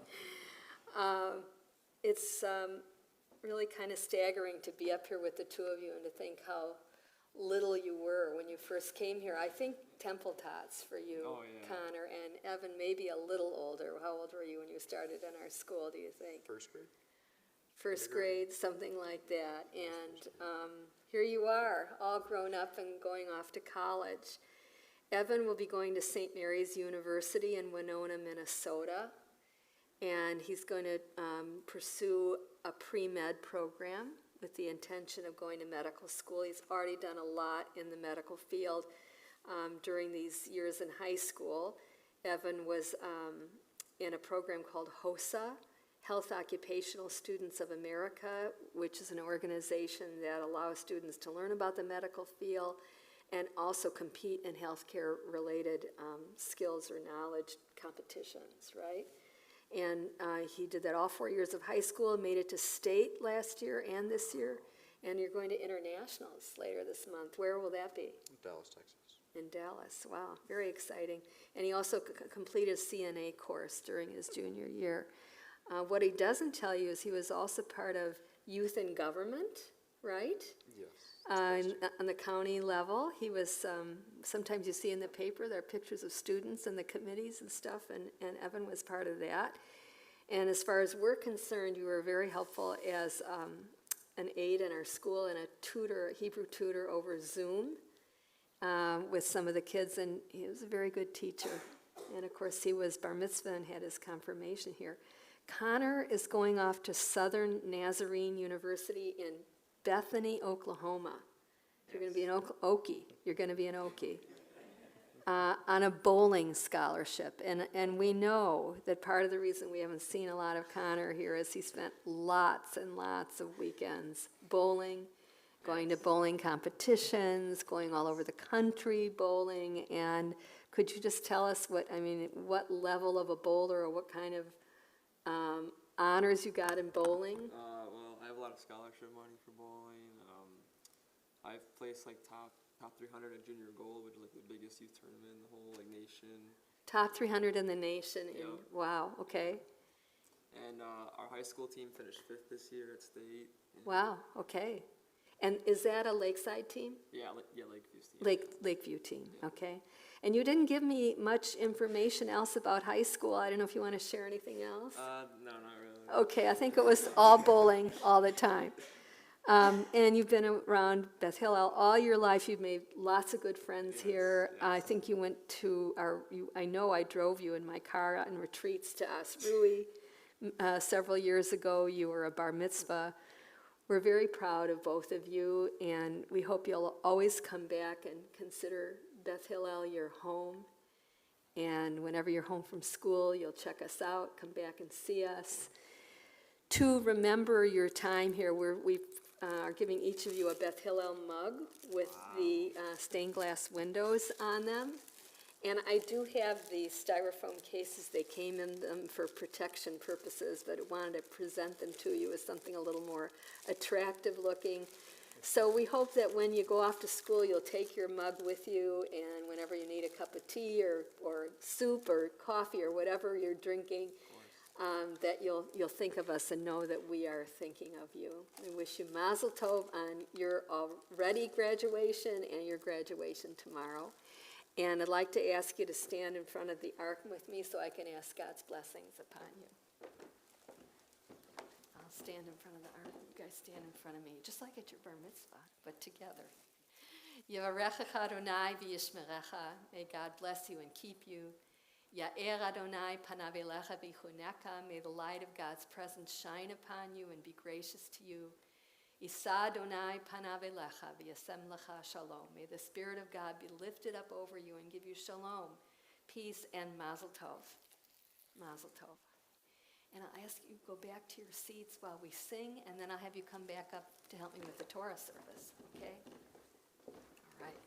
it's really kind of staggering to be up here with the two of you and to think how little you were when you first came here. I think Temple Tots for you, Oh, yeah. Connor, and Evan maybe a little older. How old were you when you started in our school, do you think? First grade? First grade, something like that. And here you are, all grown up and going off to college. Evan will be going to St. Mary's University in Winona, Minnesota, and he's going to pursue a pre-med program with the intention of going to medical school. He's already done a lot in the medical field during these years in high school. Evan was in a program called HOSA, Health Occupational Students of America, which is an organization that allows students to learn about the medical field and also compete in healthcare-related skills or knowledge competitions, right? And he did that all 4 years of high school, made it to state last year and this year, and you're going to internationals later this month. Where will that be? Dallas, Texas. In Dallas, wow, very exciting. And he also completed a CNA course during his junior year. What he doesn't tell you is he was also part of youth in government, right? Yes. On the county level, he was, sometimes you see in the paper, there are pictures of students and the committees and stuff, and Evan was part of that. And as far as we're concerned, you were very helpful as an aide in our school and a tutor, a Hebrew tutor over Zoom with some of the kids, and he was a very good teacher. And of course, he was bar mitzvah and had his confirmation here. Connor is going off to Southern Nazarene University in Bethany, Oklahoma. You're going to be in Okie. You're going to be in Okie on a bowling scholarship. And we know that part of the reason we haven't seen a lot of Connor here is he spent lots and lots of weekends bowling, going to bowling competitions, going all over the country bowling. And could you just tell us what level of a bowler or what kind of honors you got in bowling? Well, I have a lot of scholarship money for bowling. I've placed like top 300 at junior gold, which is like the biggest youth tournament in the whole nation. Top 300 in the nation. Yep. Wow, okay. And our high school team finished 5th this year at state. Wow, okay. And is that a Lakeside team? Yeah, Lakeview's team. Lakeview team, okay. And you didn't give me much information else about high school. I don't know if you want to share anything else? No, not really. Okay, I think it was all bowling all the time. And you've been around Beth Hillel all your life. You've made lots of good friends here. Yes. I think you went to I know I drove you in my car on retreats to Asrui several years ago. You were a bar mitzvah. We're very proud of both of you, and we hope you'll always come back and consider Beth Hillel your home. And whenever you're home from school, you'll check us out, come back and see us. To remember your time here, we are giving each of you a Beth Hillel mug with the stained glass windows on them. And I do have the styrofoam cases. They came in them for protection purposes, but I wanted to present them to you as something a little more attractive looking. So we hope that when you go off to school, you'll take your mug with you, and whenever you need a cup of tea or soup or coffee or whatever you're drinking, that you'll think of us and know that we are thinking of you. We wish you Mazel Tov on your already graduation and your graduation tomorrow. And I'd like to ask you to stand in front of the ark with me so I can ask God's blessings upon you. I'll stand in front of the ark. You guys stand in front of me, just like at your bar mitzvah, but together. Yevarechecha Adonai v'yishmerecha. May God bless you and keep you. Ya'er Adonai panav elecha v'chuneka. May the light of God's presence shine upon you and be gracious to you. Yisa Adonai panav elecha v'yasem lecha shalom. May the Spirit of God be lifted up over you and give you shalom, peace, and mazel tov. Mazel tov. And I'll ask you to go back to your seats while we sing, and then I'll have you come back up to help me with the Torah service, okay? All right.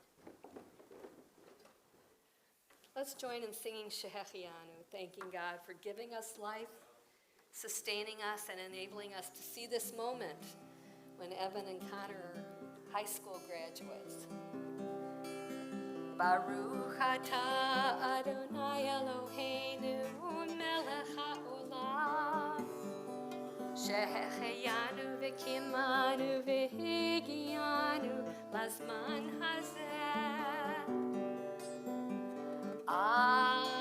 Let's join in singing Shehechianu, thanking God for giving us life, sustaining us, and enabling us to see this moment when Evan and Connor are high school graduates. Baruch atah Adonai Eloheinu melech haolam shehechianu v'kimanu v'higianu lazman hazeh. Amen.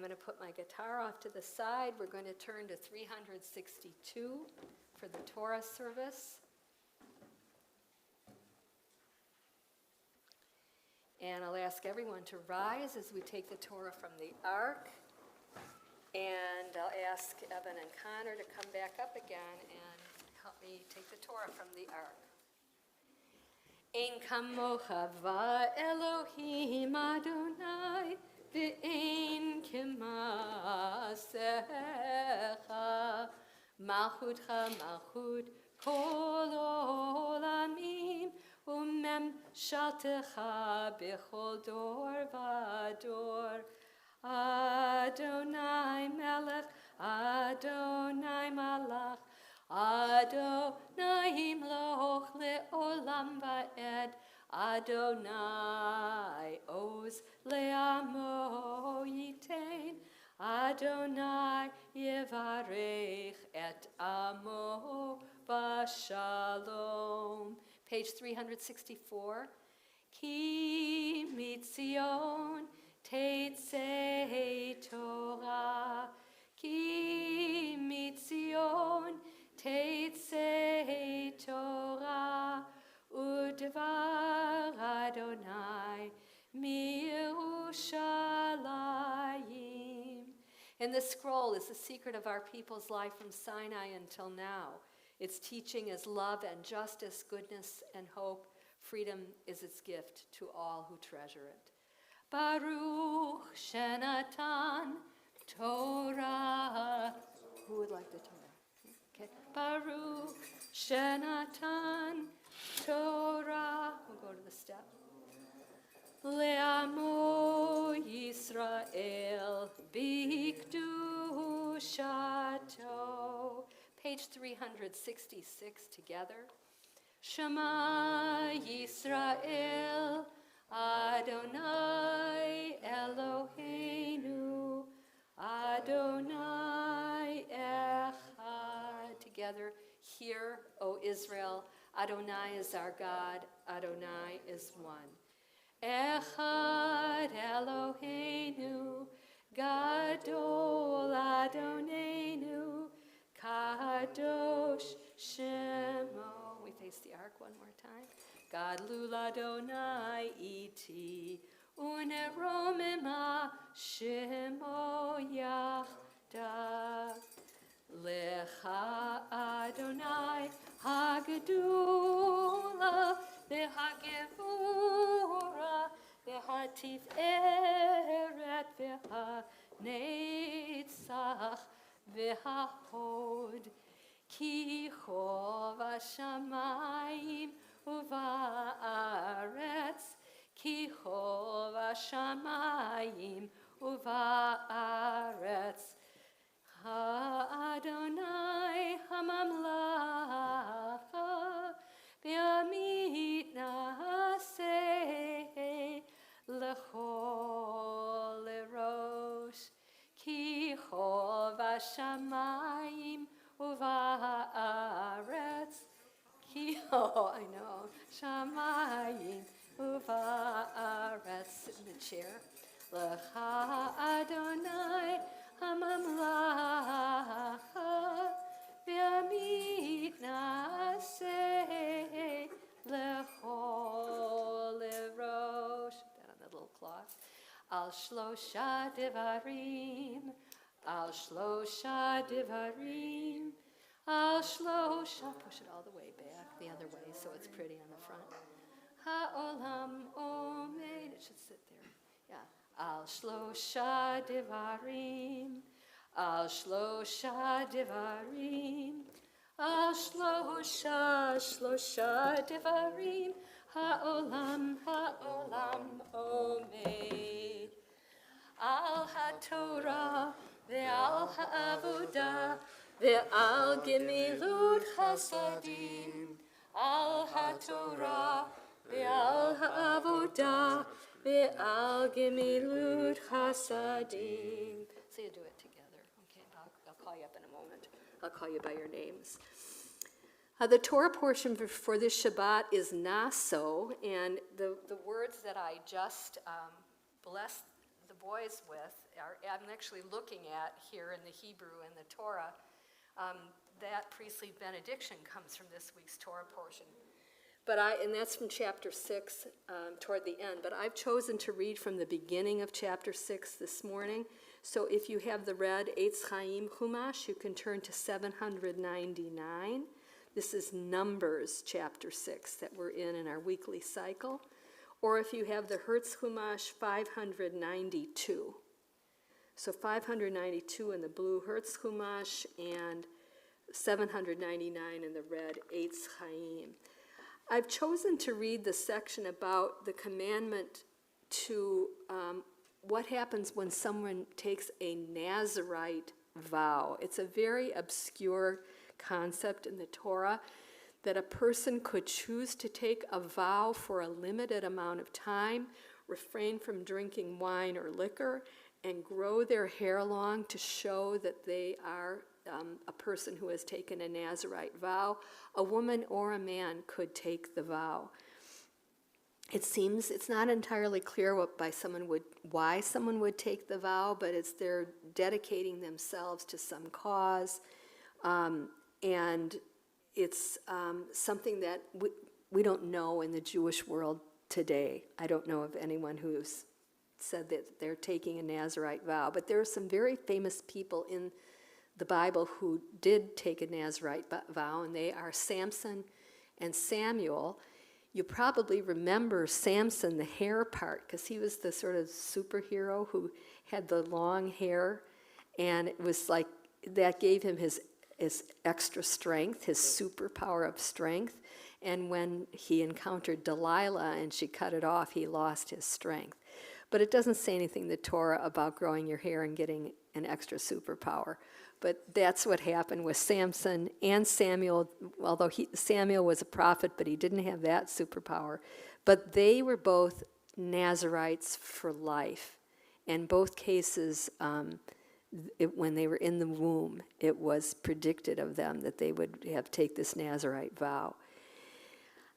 going to put my guitar off to the side. We're going to turn to 362 for the Torah service. And I'll ask everyone to rise as we take the Torah from the Ark. And I'll ask Evan and Connor to come back up again and help me take the Torah from the Ark. Ein kamocha Elohim Adonai ve'ein kemasecha malchutcha malchut kol olamim umemshaltecha bechol dor vador Adonai melech Adonai malach Adonai imloch le'olam va'ed Adonai oz le'amo yitein Adonai yevarech et amo b'shalom. Page 364. Ki mitzion teitzei Torah Ki mitzion teitzei Torah udvar Adonai miYerushalayim. And the scroll is the secret of our people's life from Sinai until now. Its teaching is love and justice, goodness and hope. Freedom is its gift to all who treasure it. Baruch Shenatan Torah. Who would like the Torah? Okay. Baruch Shenatan Torah. We'll go to the step. Le'amo Yisrael bikdushato. Page 366 together. Shema Yisrael Adonai Eloheinu Adonai Echad. Together, hear, O Israel, Adonai is our God, Adonai is one. Echad Eloheinu Gadol Adonenu Kadosh Shemo. We face the ark one more time. Gadlul Adonai iti uneromema shemo yachdav. Lecha Adonai hagedula v'hagevura v'hatiferet v'hanetzach v'hahod ki chov hashamayim uva'aretz ki chov hashamayim uva'aretz Adonai hamamlacha v'amit na'aseh lechol erosh ki chov hashamayim uva'aretz oh, I know. Shamayim uva'aretz. Sit in the chair. Lecha Adonai hamamlacha v'amit na'aseh lechol erosh. That on the little cloth. Al shlosha devarim. Al shlosha devarim. Al shlosha, push it all the way back, the other way, so it's pretty on the front. Ha'olam omed, it should sit there. Yeah. Al shlosha devarim. Al shlosha devarim. Al shlosha devarim. Ha'olam omed. Al ha'torah ve'al ha'avodah ve'al gemilut chasadim, al ha'torah ve'al ha'avodah ve'al gemilut chasadim. So you do it together. Okay, I'll call you up in a moment. I'll call you by your names. The Torah portion for this Shabbat is naso, and the words that I just blessed the boys with, I'm actually looking at here in the Hebrew and the Torah, that priestly benediction comes from this week's Torah portion. And that's from chapter 6 toward the end. But I've chosen to read from the beginning of chapter 6 this morning. So if you have the red Eitz Chaim Chumash, you can turn to 799. This is Numbers chapter 6 that we're in our weekly cycle. Or if you have the Hertz Chumash, 592. So 592 in the blue Hertz Chumash and 799 in the red Eitz Chaim. I've chosen to read the section about the commandment to what happens when someone takes a Nazirite vow. It's a very obscure concept in the Torah that a person could choose to take a vow for a limited amount of time, refrain from drinking wine or liquor, and grow their hair long to show that they are a person who has taken a Nazirite vow. A woman or a man could take the vow. It seems it's not entirely clear why someone would take the vow, but it's they're dedicating themselves to some cause, and it's something that we don't know in the Jewish world today. I don't know of anyone who's said that they're taking a Nazirite vow, but there are some very famous people in the Bible who did take a Nazirite vow, and they are Samson and Samuel. You probably remember Samson, the hair part, because he was the sort of superhero who had the long hair, and it was like that gave him his extra strength, his superpower of strength. And when he encountered Delilah and she cut it off, he lost his strength. But it doesn't say anything in the Torah about growing your hair and getting an extra superpower. But that's what happened with Samson and Samuel, although Samuel was a prophet, but he didn't have that superpower. But they were both Nazirites for life. In both cases, when they were in the womb, it was predicted of them that they would take this Nazirite vow.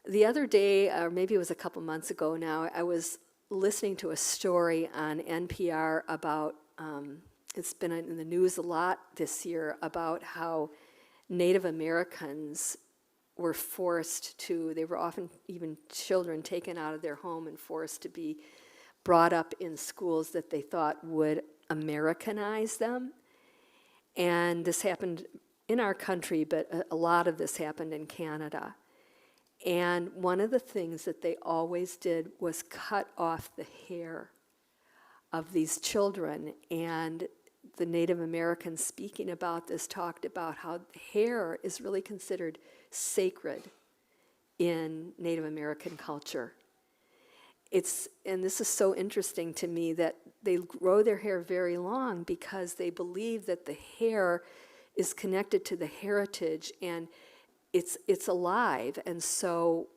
The other day, or maybe it was a couple months ago now, I was listening to a story on NPR about, it's been in the news a lot this year, about how Native Americans were they were often even children taken out of their home and forced to be brought up in schools that they thought would Americanize them. And this happened in our country, but a lot of this happened in Canada. And one of the things that they always did was cut off the hair of these children. And the Native Americans speaking about this talked about how hair is really considered sacred in Native American culture. And this is so interesting to me that they grow their hair very long because they believe that the hair is connected to the heritage and it's alive. And so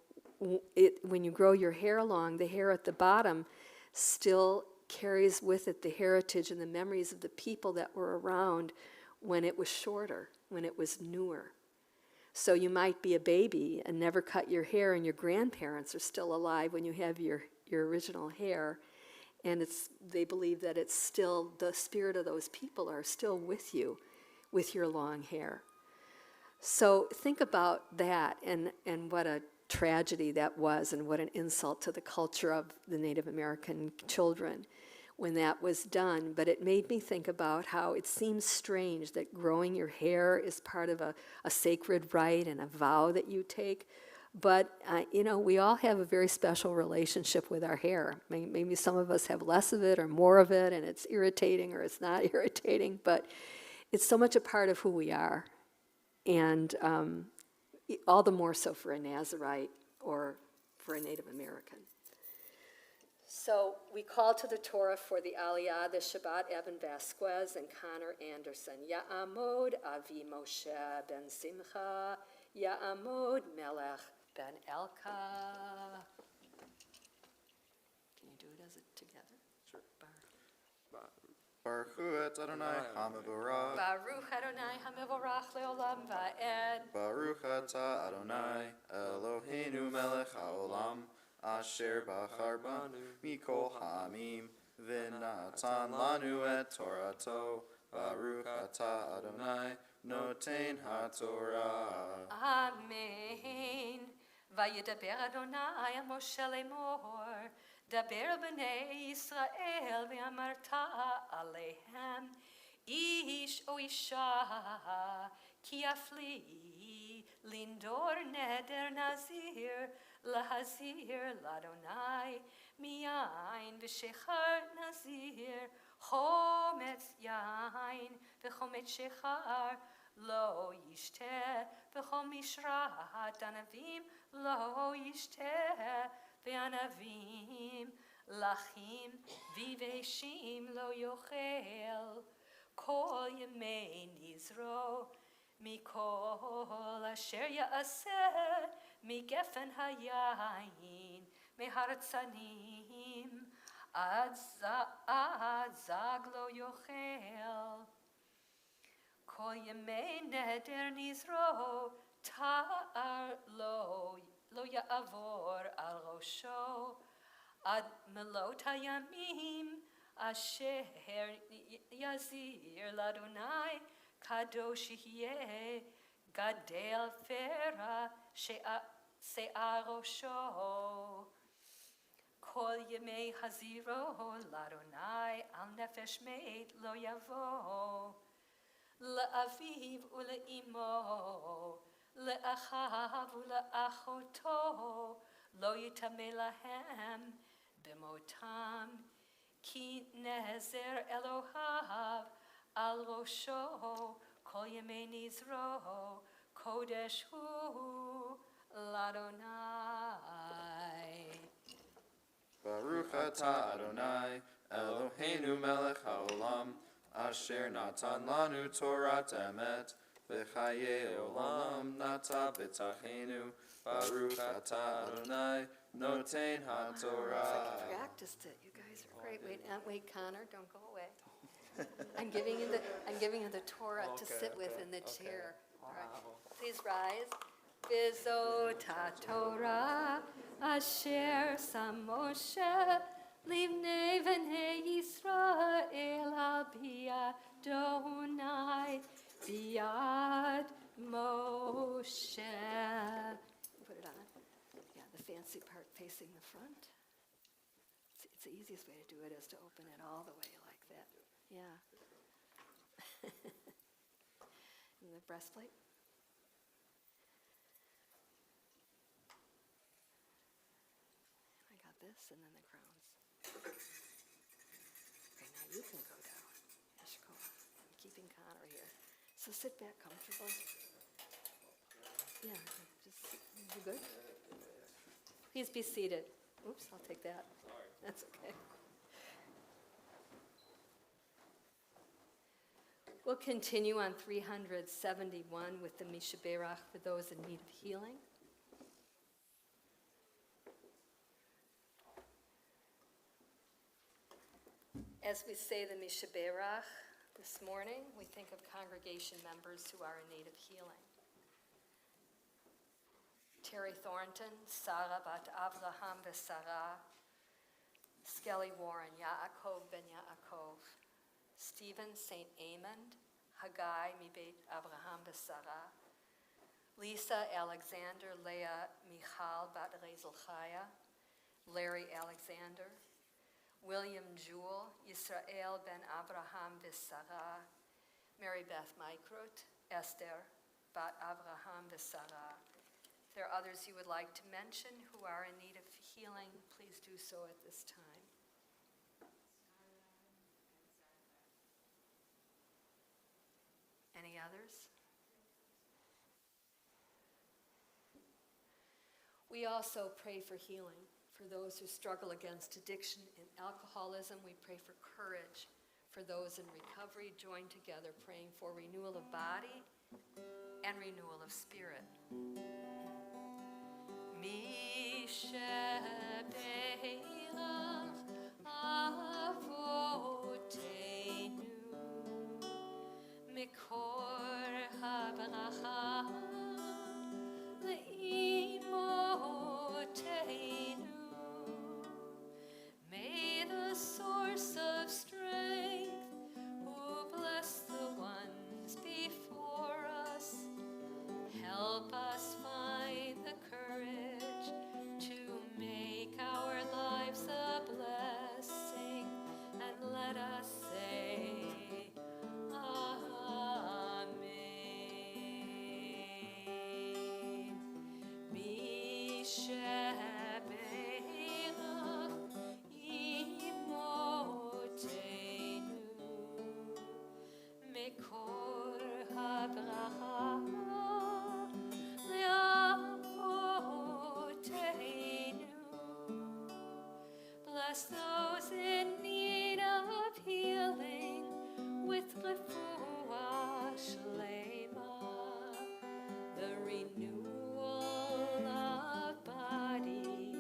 when you grow your hair long, the hair at the bottom still carries with it the heritage and the memories of the people that were around when it was shorter, when it was newer. So you might be a baby and never cut your hair, and your grandparents are still alive when you have your original hair. And they believe that it's still, the spirit of those people are still with you with your long hair. So think about that and what a tragedy that was, and what an insult to the culture of the Native American children when that was done. But it made me think about how it seems strange that growing your hair is part of a sacred rite and a vow that you take. But, we all have a very special relationship with our hair. Maybe some of us have less of it or more of it, and it's irritating or it's not irritating, but it's so much a part of who we are. And all the more so for a Nazirite or for a Native American. So we call to the Torah for the Aliyah, the Shabbat, Evan Vasquez and Connor Anderson. Ya'amod Avi Moshe ben Simcha, Ya'amod Melech ben Elka. Can you do it as a together? Sure. Baruch Hu et Adonai HaMevorach. Baruch Adonai HaMevorach leolam va'ed. Baruch atah Adonai Eloheinu melech haolam asher bachar banu mikol ha'amim V'natan lanu et Torato, Baruch atah Adonai, noten haTorah. Amen. וידבר אדוני אל משה לאמור, דבר בני ישראל ואמרת עליהם, איש או אישה, כי יפלי לנדור נדר נזיר, להזיר לאדוני מיין ושחר נזיר, חומץ יין וחומץ שחר, לא ישתה, וכל משרת ענבים לא ישתה, וענבים לחים ויבשים לא יאכל, כל ימי נזרו, מכל אשר יעשה, מגפן היין, מהרצנים, עד זג לא יאכל. כל ימי נדר נזרו, תער לא יעבור על ראשו, עד מלאת הימים אשר יזיר לאדוני, קדוש יהיה, גדל פרע שיער ראשו. כל ימי הזירו לאדוני, על נפש מת לא יבוא. לאביו ולאמו, לאחיו ולאחותו, לא יטמא להם במותם, כי נזר אלוהיו על ראשו, כל ימי נזרו, קודש הוא לאדוני. Baruch atah Adonai, Eloheinu melech haolam, asher natan lanu Torat emet, v'chaye olam nata b'tachenu. Baruch atah Adonai, noten haTorah. I practiced it. You guys are great. Wait, Connor, don't go away. I'm giving you the Torah to sit with in the chair. All right. Please rise. V'zot haTorah asher sam Moshe livnei v'nei Yisrael al pi Adonai biyad Moshe. Put it on. Yeah, the fancy part facing the front. It's the easiest way to do it is to open it all the way like that. Yeah. And the breastplate. I got this, and then the crowns. Okay, now you can go down. Eshko. I'm keeping Connor here. So sit back comfortably. Yeah, just, you good? Please be seated. Oops, I'll take that. That's okay. We'll continue on 371 with the Mishaberach for those in need of healing. As we say the Mishaberach this morning, we think of congregation members who are in need of healing. Terry Thornton, Sarah bat Avraham v'Sarah, Skelly Warren, Yaakov ben Yaakov, Stephen St. Amand, Haggai mibeit Avraham v'Sarah, Lisa Alexander, Leah Michal bat Rezel Chaya, Larry Alexander, William Jewell, Yisrael ben Avraham v'Sarah, Mary Beth Mikrot, Esther bat Avraham v'Sarah. If there are others you would like to mention who are in need of healing, please do so at this time. Any others? We also pray for healing. For those who struggle against addiction and alcoholism, we pray for courage. For those in recovery, join together praying for renewal of body and renewal of spirit. Mishaberach avotenu mikor habracha leimotenu. May the source bless those in need of healing with refuah shlema, the renewal of body,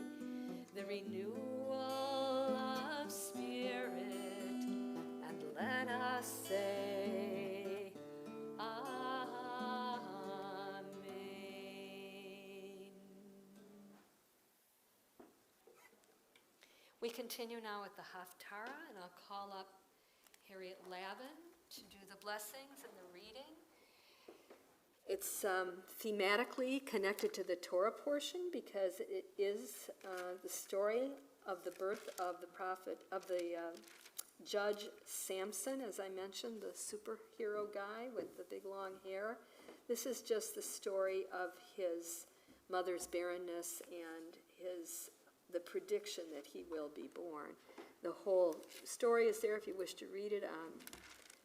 the renewal of spirit, and let us say, Amen. We continue now with the Haftarah, and I'll call up Harriet Lavin to do the blessings and the reading. It's thematically connected to the Torah portion because it is the story of the birth of the prophet, of the judge Samson, as I mentioned, the superhero guy with the big long hair. This is just the story of his mother's barrenness and the prediction that he will be born. The whole story is there if you wish to read it.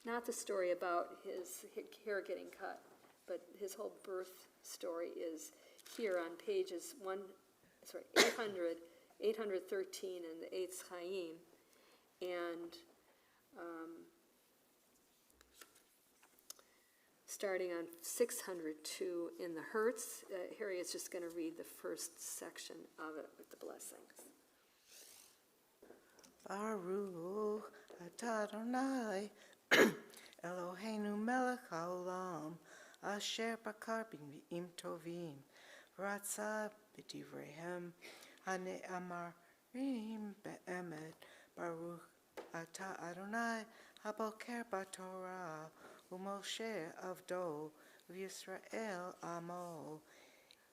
Not the story about his hair getting cut, but his whole birth story is here on pages 813 in the Eitz Chaim, and starting on 602 in the Hertz. Harriet's just going to read the first section of it with the blessings. Baruch atah Adonai Eloheinu melech haolam asher bakar b'im tovim v'ratzah b'divreihem hane'amarim be'emet. Baruch atah Adonai haboker b'torah u'Moshe avdo v'Yisrael amo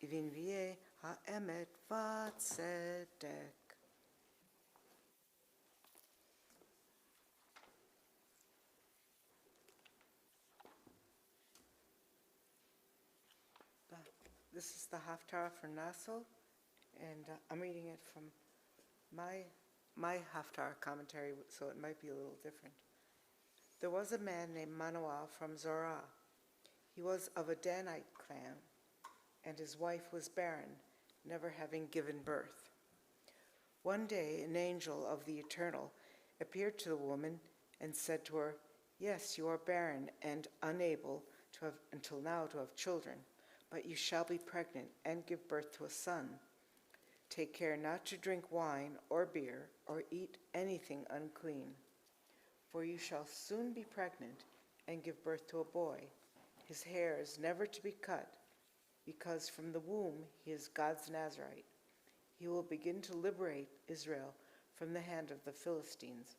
v'nvi'eh ha'emet v'tzedek. This is the Haftarah for Nassau, and I'm reading it from my Haftarah commentary, so it might be a little different. There was a man named Manoah from Zorah. He was of a Danite clan, and his wife was barren, never having given birth. One day an angel of the Eternal appeared to the woman and said to her, "Yes, you are barren and unable to have until now to have children, but you shall be pregnant and give birth to a son. Take care not to drink wine or beer or eat anything unclean, for you shall soon be pregnant and give birth to a boy. His hair is never to be cut, because from the womb he is God's Nazarite. He will begin to liberate Israel from the hand of the Philistines."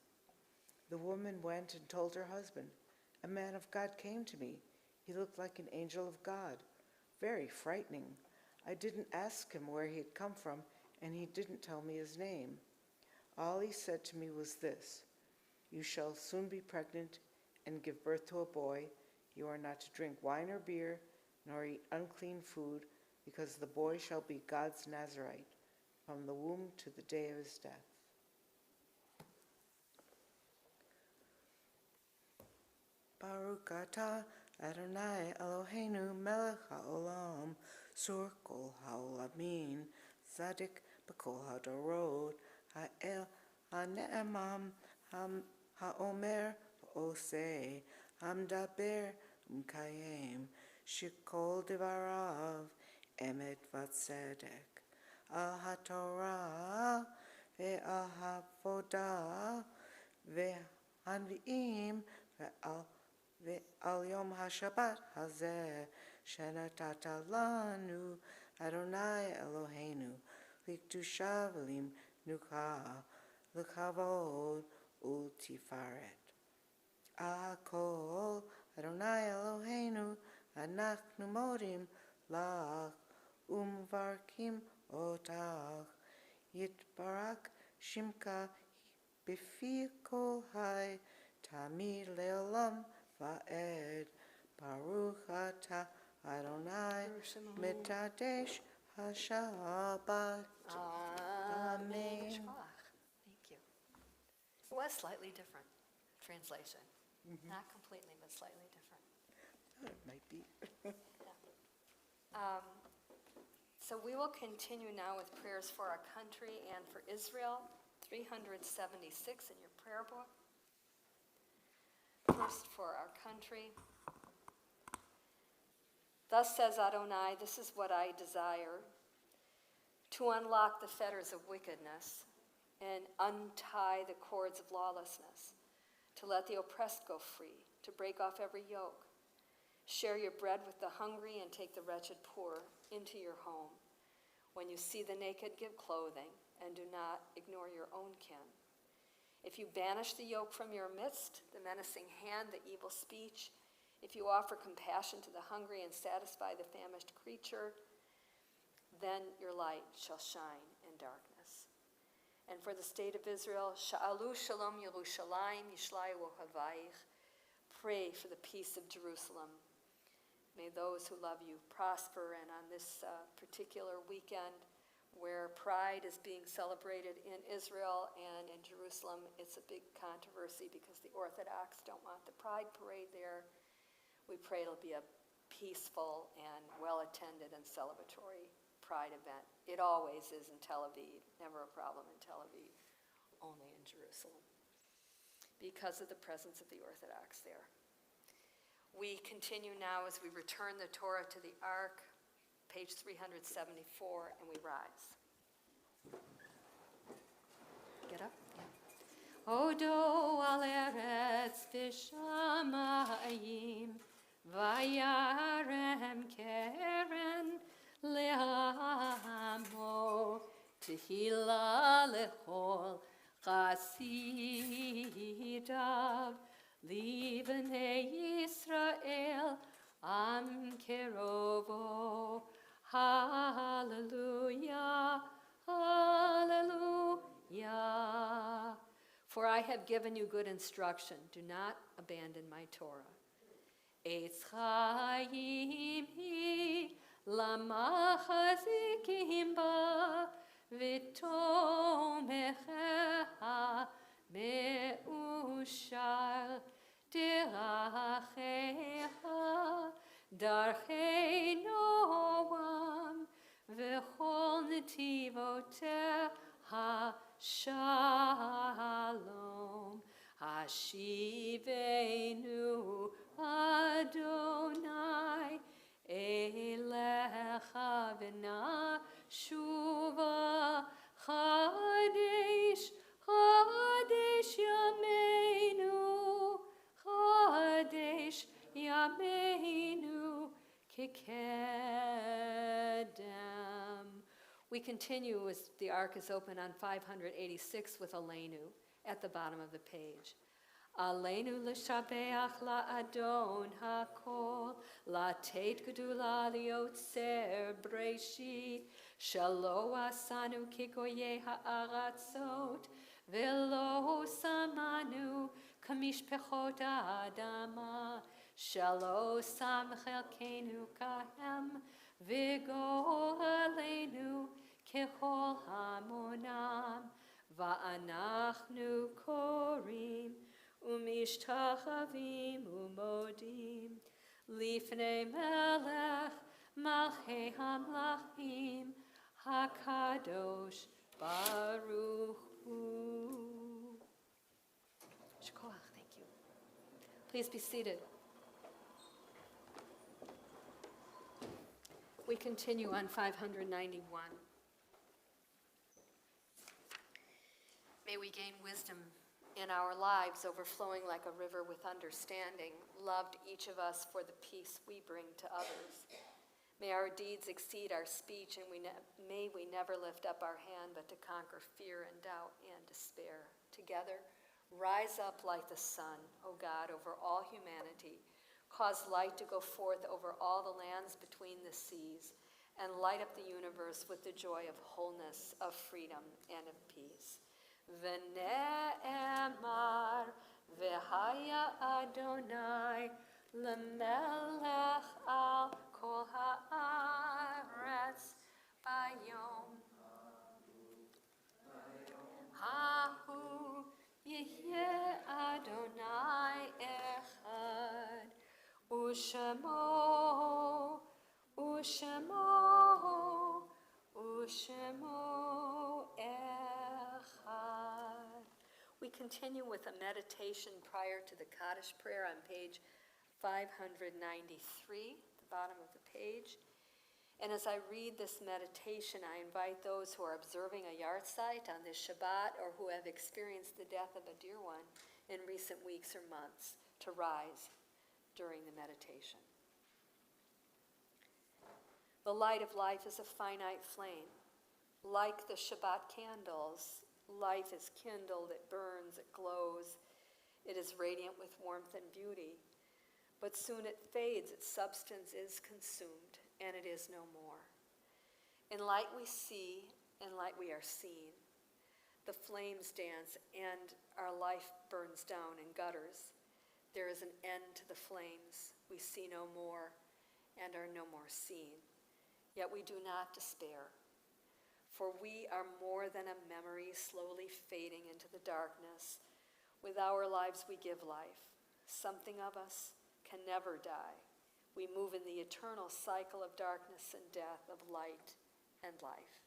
The woman went and told her husband, "A man of God came to me. He looked like an angel of God. Very frightening. I didn't ask him where he had come from, and he didn't tell me his name. All he said to me was this: 'You shall soon be pregnant and give birth to a boy. You are not to drink wine or beer, nor eat unclean food, because the boy shall be God's Nazarite from the womb to the day of his death.'" Baruch atah Adonai Eloheinu melech haolam sur kol haolamin tzadik b'kol hadorot ha'el ha'ne'emam ha'omer v'oseh ha'mdaber m'kayem shekol devarav emet v'tzedek al haTorah ve'al ha'avodah ve'hanvi'im ve'al yom ha'shabbat hazeh shenatata lanu Adonai Eloheinu likdusha v'limnucha l'kavod u'tifaret. Al kol Adonai Eloheinu anachnu modim lach umvarkim otach yitbarak shimka b'fi kol hai tamid le'olam va'ed. Baruch atah Adonai metadesh haShabbat. Amen. Thank you. It was slightly different translation. Not completely, but slightly different. It might be. So we will continue now with prayers for our country and for Israel 376 in your prayer book. First for our country. Thus says Adonai, this is what I desire, to unlock the fetters of wickedness and untie the cords of lawlessness, to let the oppressed go free, to break off every yoke. Share your bread with the hungry and take the wretched poor into your home. When you see the naked, give clothing, and do not ignore your own kin. If you banish the yoke from your midst, the menacing hand, the evil speech, if you offer compassion to the hungry and satisfy the famished creature, then your light shall shine in darkness. And for the state of Israel, Sha'alu Shalom Yerushalayim Yishlayu Havaich, pray for the peace of Jerusalem. May those who love you prosper. And on this particular weekend, where Pride is being celebrated in Israel and in Jerusalem, it's a big controversy because the Orthodox don't want the Pride parade there. We pray it'll be a peaceful and well-attended and celebratory Pride event. It always is in Tel Aviv, never a problem in Tel Aviv, only in Jerusalem, because of the presence of the Orthodox there. We continue now as we return the Torah to the Ark, page 374, and we rise. Get up. Odo al eretz v'shamayim vayarem keren le'amo tehila lechol chasidav libnei Yisrael am kerovo. Hallelujah, hallelujah. For I have given you good instruction. Do not abandon my Torah. Eitz chayim hi lama chazikim ba v'tomecheha me'ushar deracheha darchei noam v'chol netivoteha shalom. Hashivenu Adonai elecha v'nashuva chadesh chadesh yameinu chadesh yameinu kikedem. We continue as the Ark is open on 586 with Aleinu at the bottom of the page. Aleinu l'shabeach la'adon ha'kol, la'tet gedula liotzer breshit, shelo asanu kikoye ha'aratzot, velo samanu kamishpechot ha'adama, shelo sam chelkenu kahem, v'go aleinu kechol hamonam, va'anachnu korim, umishtachavim umodim, lifnei melech malchei hamlachim, hakadosh baruch hu. Shkoach, thank you. Please be seated. We continue on 591. May we gain wisdom in our lives, overflowing like a river with understanding, loved each of us for the peace we bring to others. May our deeds exceed our speech, and may we never lift up our hand but to conquer fear and doubt and despair. Together, rise up like the sun, O God, over all humanity. Cause light to go forth over all the lands between the seas, and light up the universe with the joy of wholeness, of freedom, and of peace. V'ne'emar v'haya Adonai l'melech al kol ha'aretz bayom hahu yihyeh Adonai echad u'shemo u'shemo u'shemo echad. We continue with a meditation prior to the Kaddish prayer on page 593, the bottom of the page. And as I read this meditation, I invite those who are observing a yahrzeit on this Shabbat or who have experienced the death of a dear one in recent weeks or months to rise during the meditation. The light of life is a finite flame. Like the Shabbat candles, life is kindled, it burns, it glows. It is radiant with warmth and beauty. But soon it fades, its substance is consumed, and it is no more. In light we see, in light we are seen. The flames dance, and our life burns down in gutters. There is an end to the flames. We see no more, and are no more seen. Yet we do not despair, for we are more than a memory slowly fading into the darkness. With our lives we give life. Something of us can never die. We move in the eternal cycle of darkness and death, of light and life.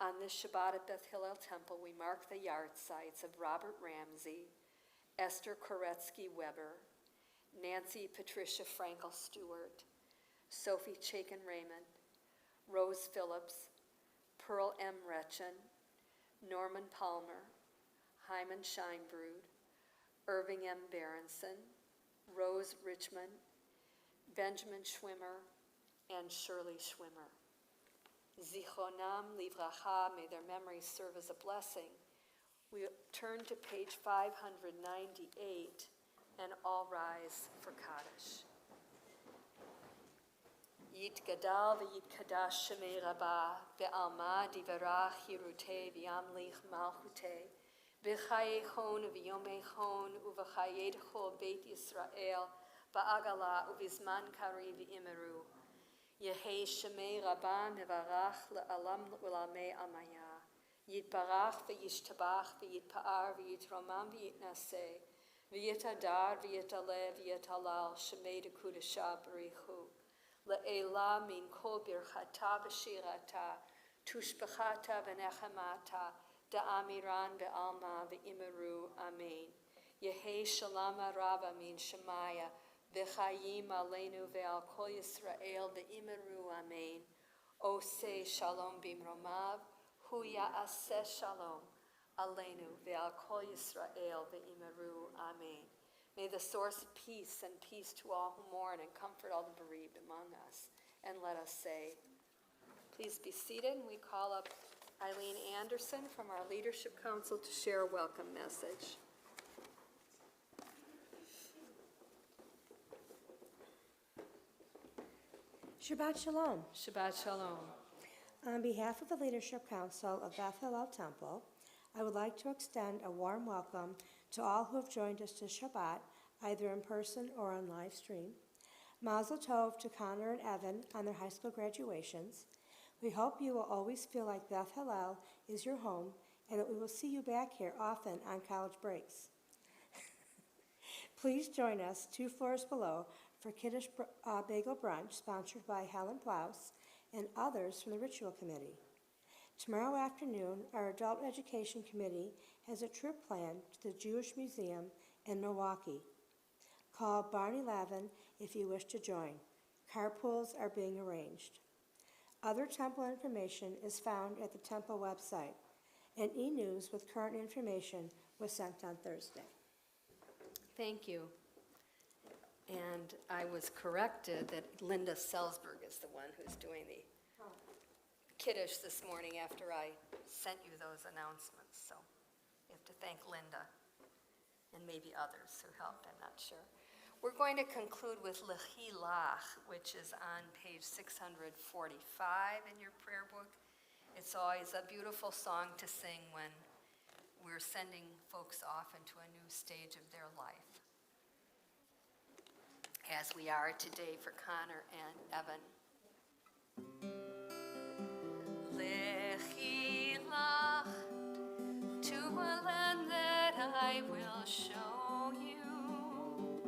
On this Shabbat at Beth Hillel Temple, we mark the yahrzeits of Robert Ramsey, Esther Koretsky Weber, Nancy Patricia Frankel Stewart, Sophie Chaikin Raymond, Rose Phillips, Pearl M. Retchen, Norman Palmer, Hyman Scheinbrud, Irving M. Berenson, Rose Richmond, Benjamin Schwimmer, and Shirley Schwimmer. Zichronam livracha, may their memories serve as a blessing. We turn to page 598 and all rise for Kaddish. Yitgadal v'yitkadash shemei rabah, ve'alma divarach hirutei v'yamlich malchutei, v'chayechon v'yomechon uv'chayedcho beit Yisrael, ba'agala uvizman kari v'imeru. Yehei shemei rabah mevarach le'alam u'lamei amaya. Yitbarach v'yishtabach v'yitpa'ar v'yitromam v'yitnaseh, v'yitadar v'yitalev v'yitalal shemei dekudasha b'richu. Le'ela min kol birchata v'shirata, tushbechata v'nechemata, da'amiran be'alma v'imeru, amen. Yehei shalama rabba min shemaya, v'chayim aleinu ve'al kol Yisrael v'imeru, amen. Oseh shalom bimromav, hu ya'aseh shalom, aleinu ve'al kol Yisrael v'imeru, amen. May the source of peace and peace to all who mourn and comfort all the bereaved among us. And let us say, please be seated, and we call up Eileen Anderson from our Leadership Council to share a welcome message. Shabbat Shalom. Shabbat Shalom. On behalf of the Leadership Council of Beth Hillel Temple, I would like to extend a warm welcome to all who have joined us this Shabbat, either in person or on live stream. Mazel Tov to Connor and Evan on their high school graduations. We hope you will always feel like Beth Hillel is your home and that we will see you back here often on college breaks. Please join us 2 floors below for Kiddush Bagel Brunch, sponsored by Helen Plaus and others from the Ritual Committee. Tomorrow afternoon, our Adult Education Committee has a trip planned to the Jewish Museum in Milwaukee. Call Barney Lavin if you wish to join. Carpools are being arranged. Other temple information is found at the temple website. An e-news with current information was sent on Thursday. Thank you. And I was corrected that Linda Selsberg is the one who's doing the Kiddush this morning after I sent you those announcements. So you have to thank Linda and maybe others who helped, I'm not sure. We're going to conclude with Lechilach, which is on page 645 in your prayer book. It's always a beautiful song to sing when we're sending folks off into a new stage of their life, as we are today for Connor and Evan. Lechilach, to a land that I will show you.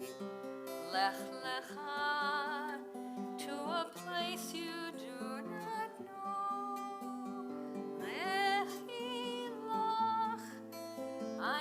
Lech lecha, to a place you do not know. Lechilach, I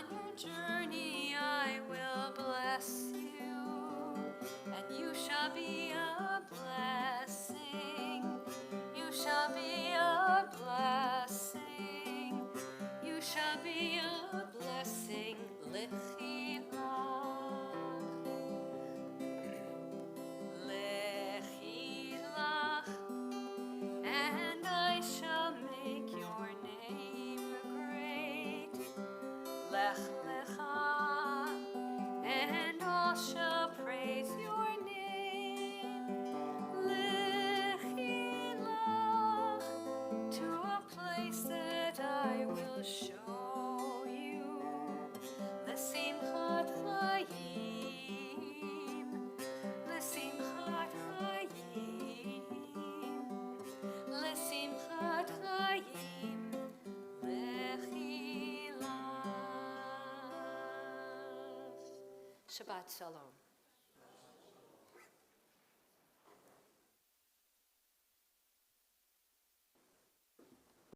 Shabbat Shalom.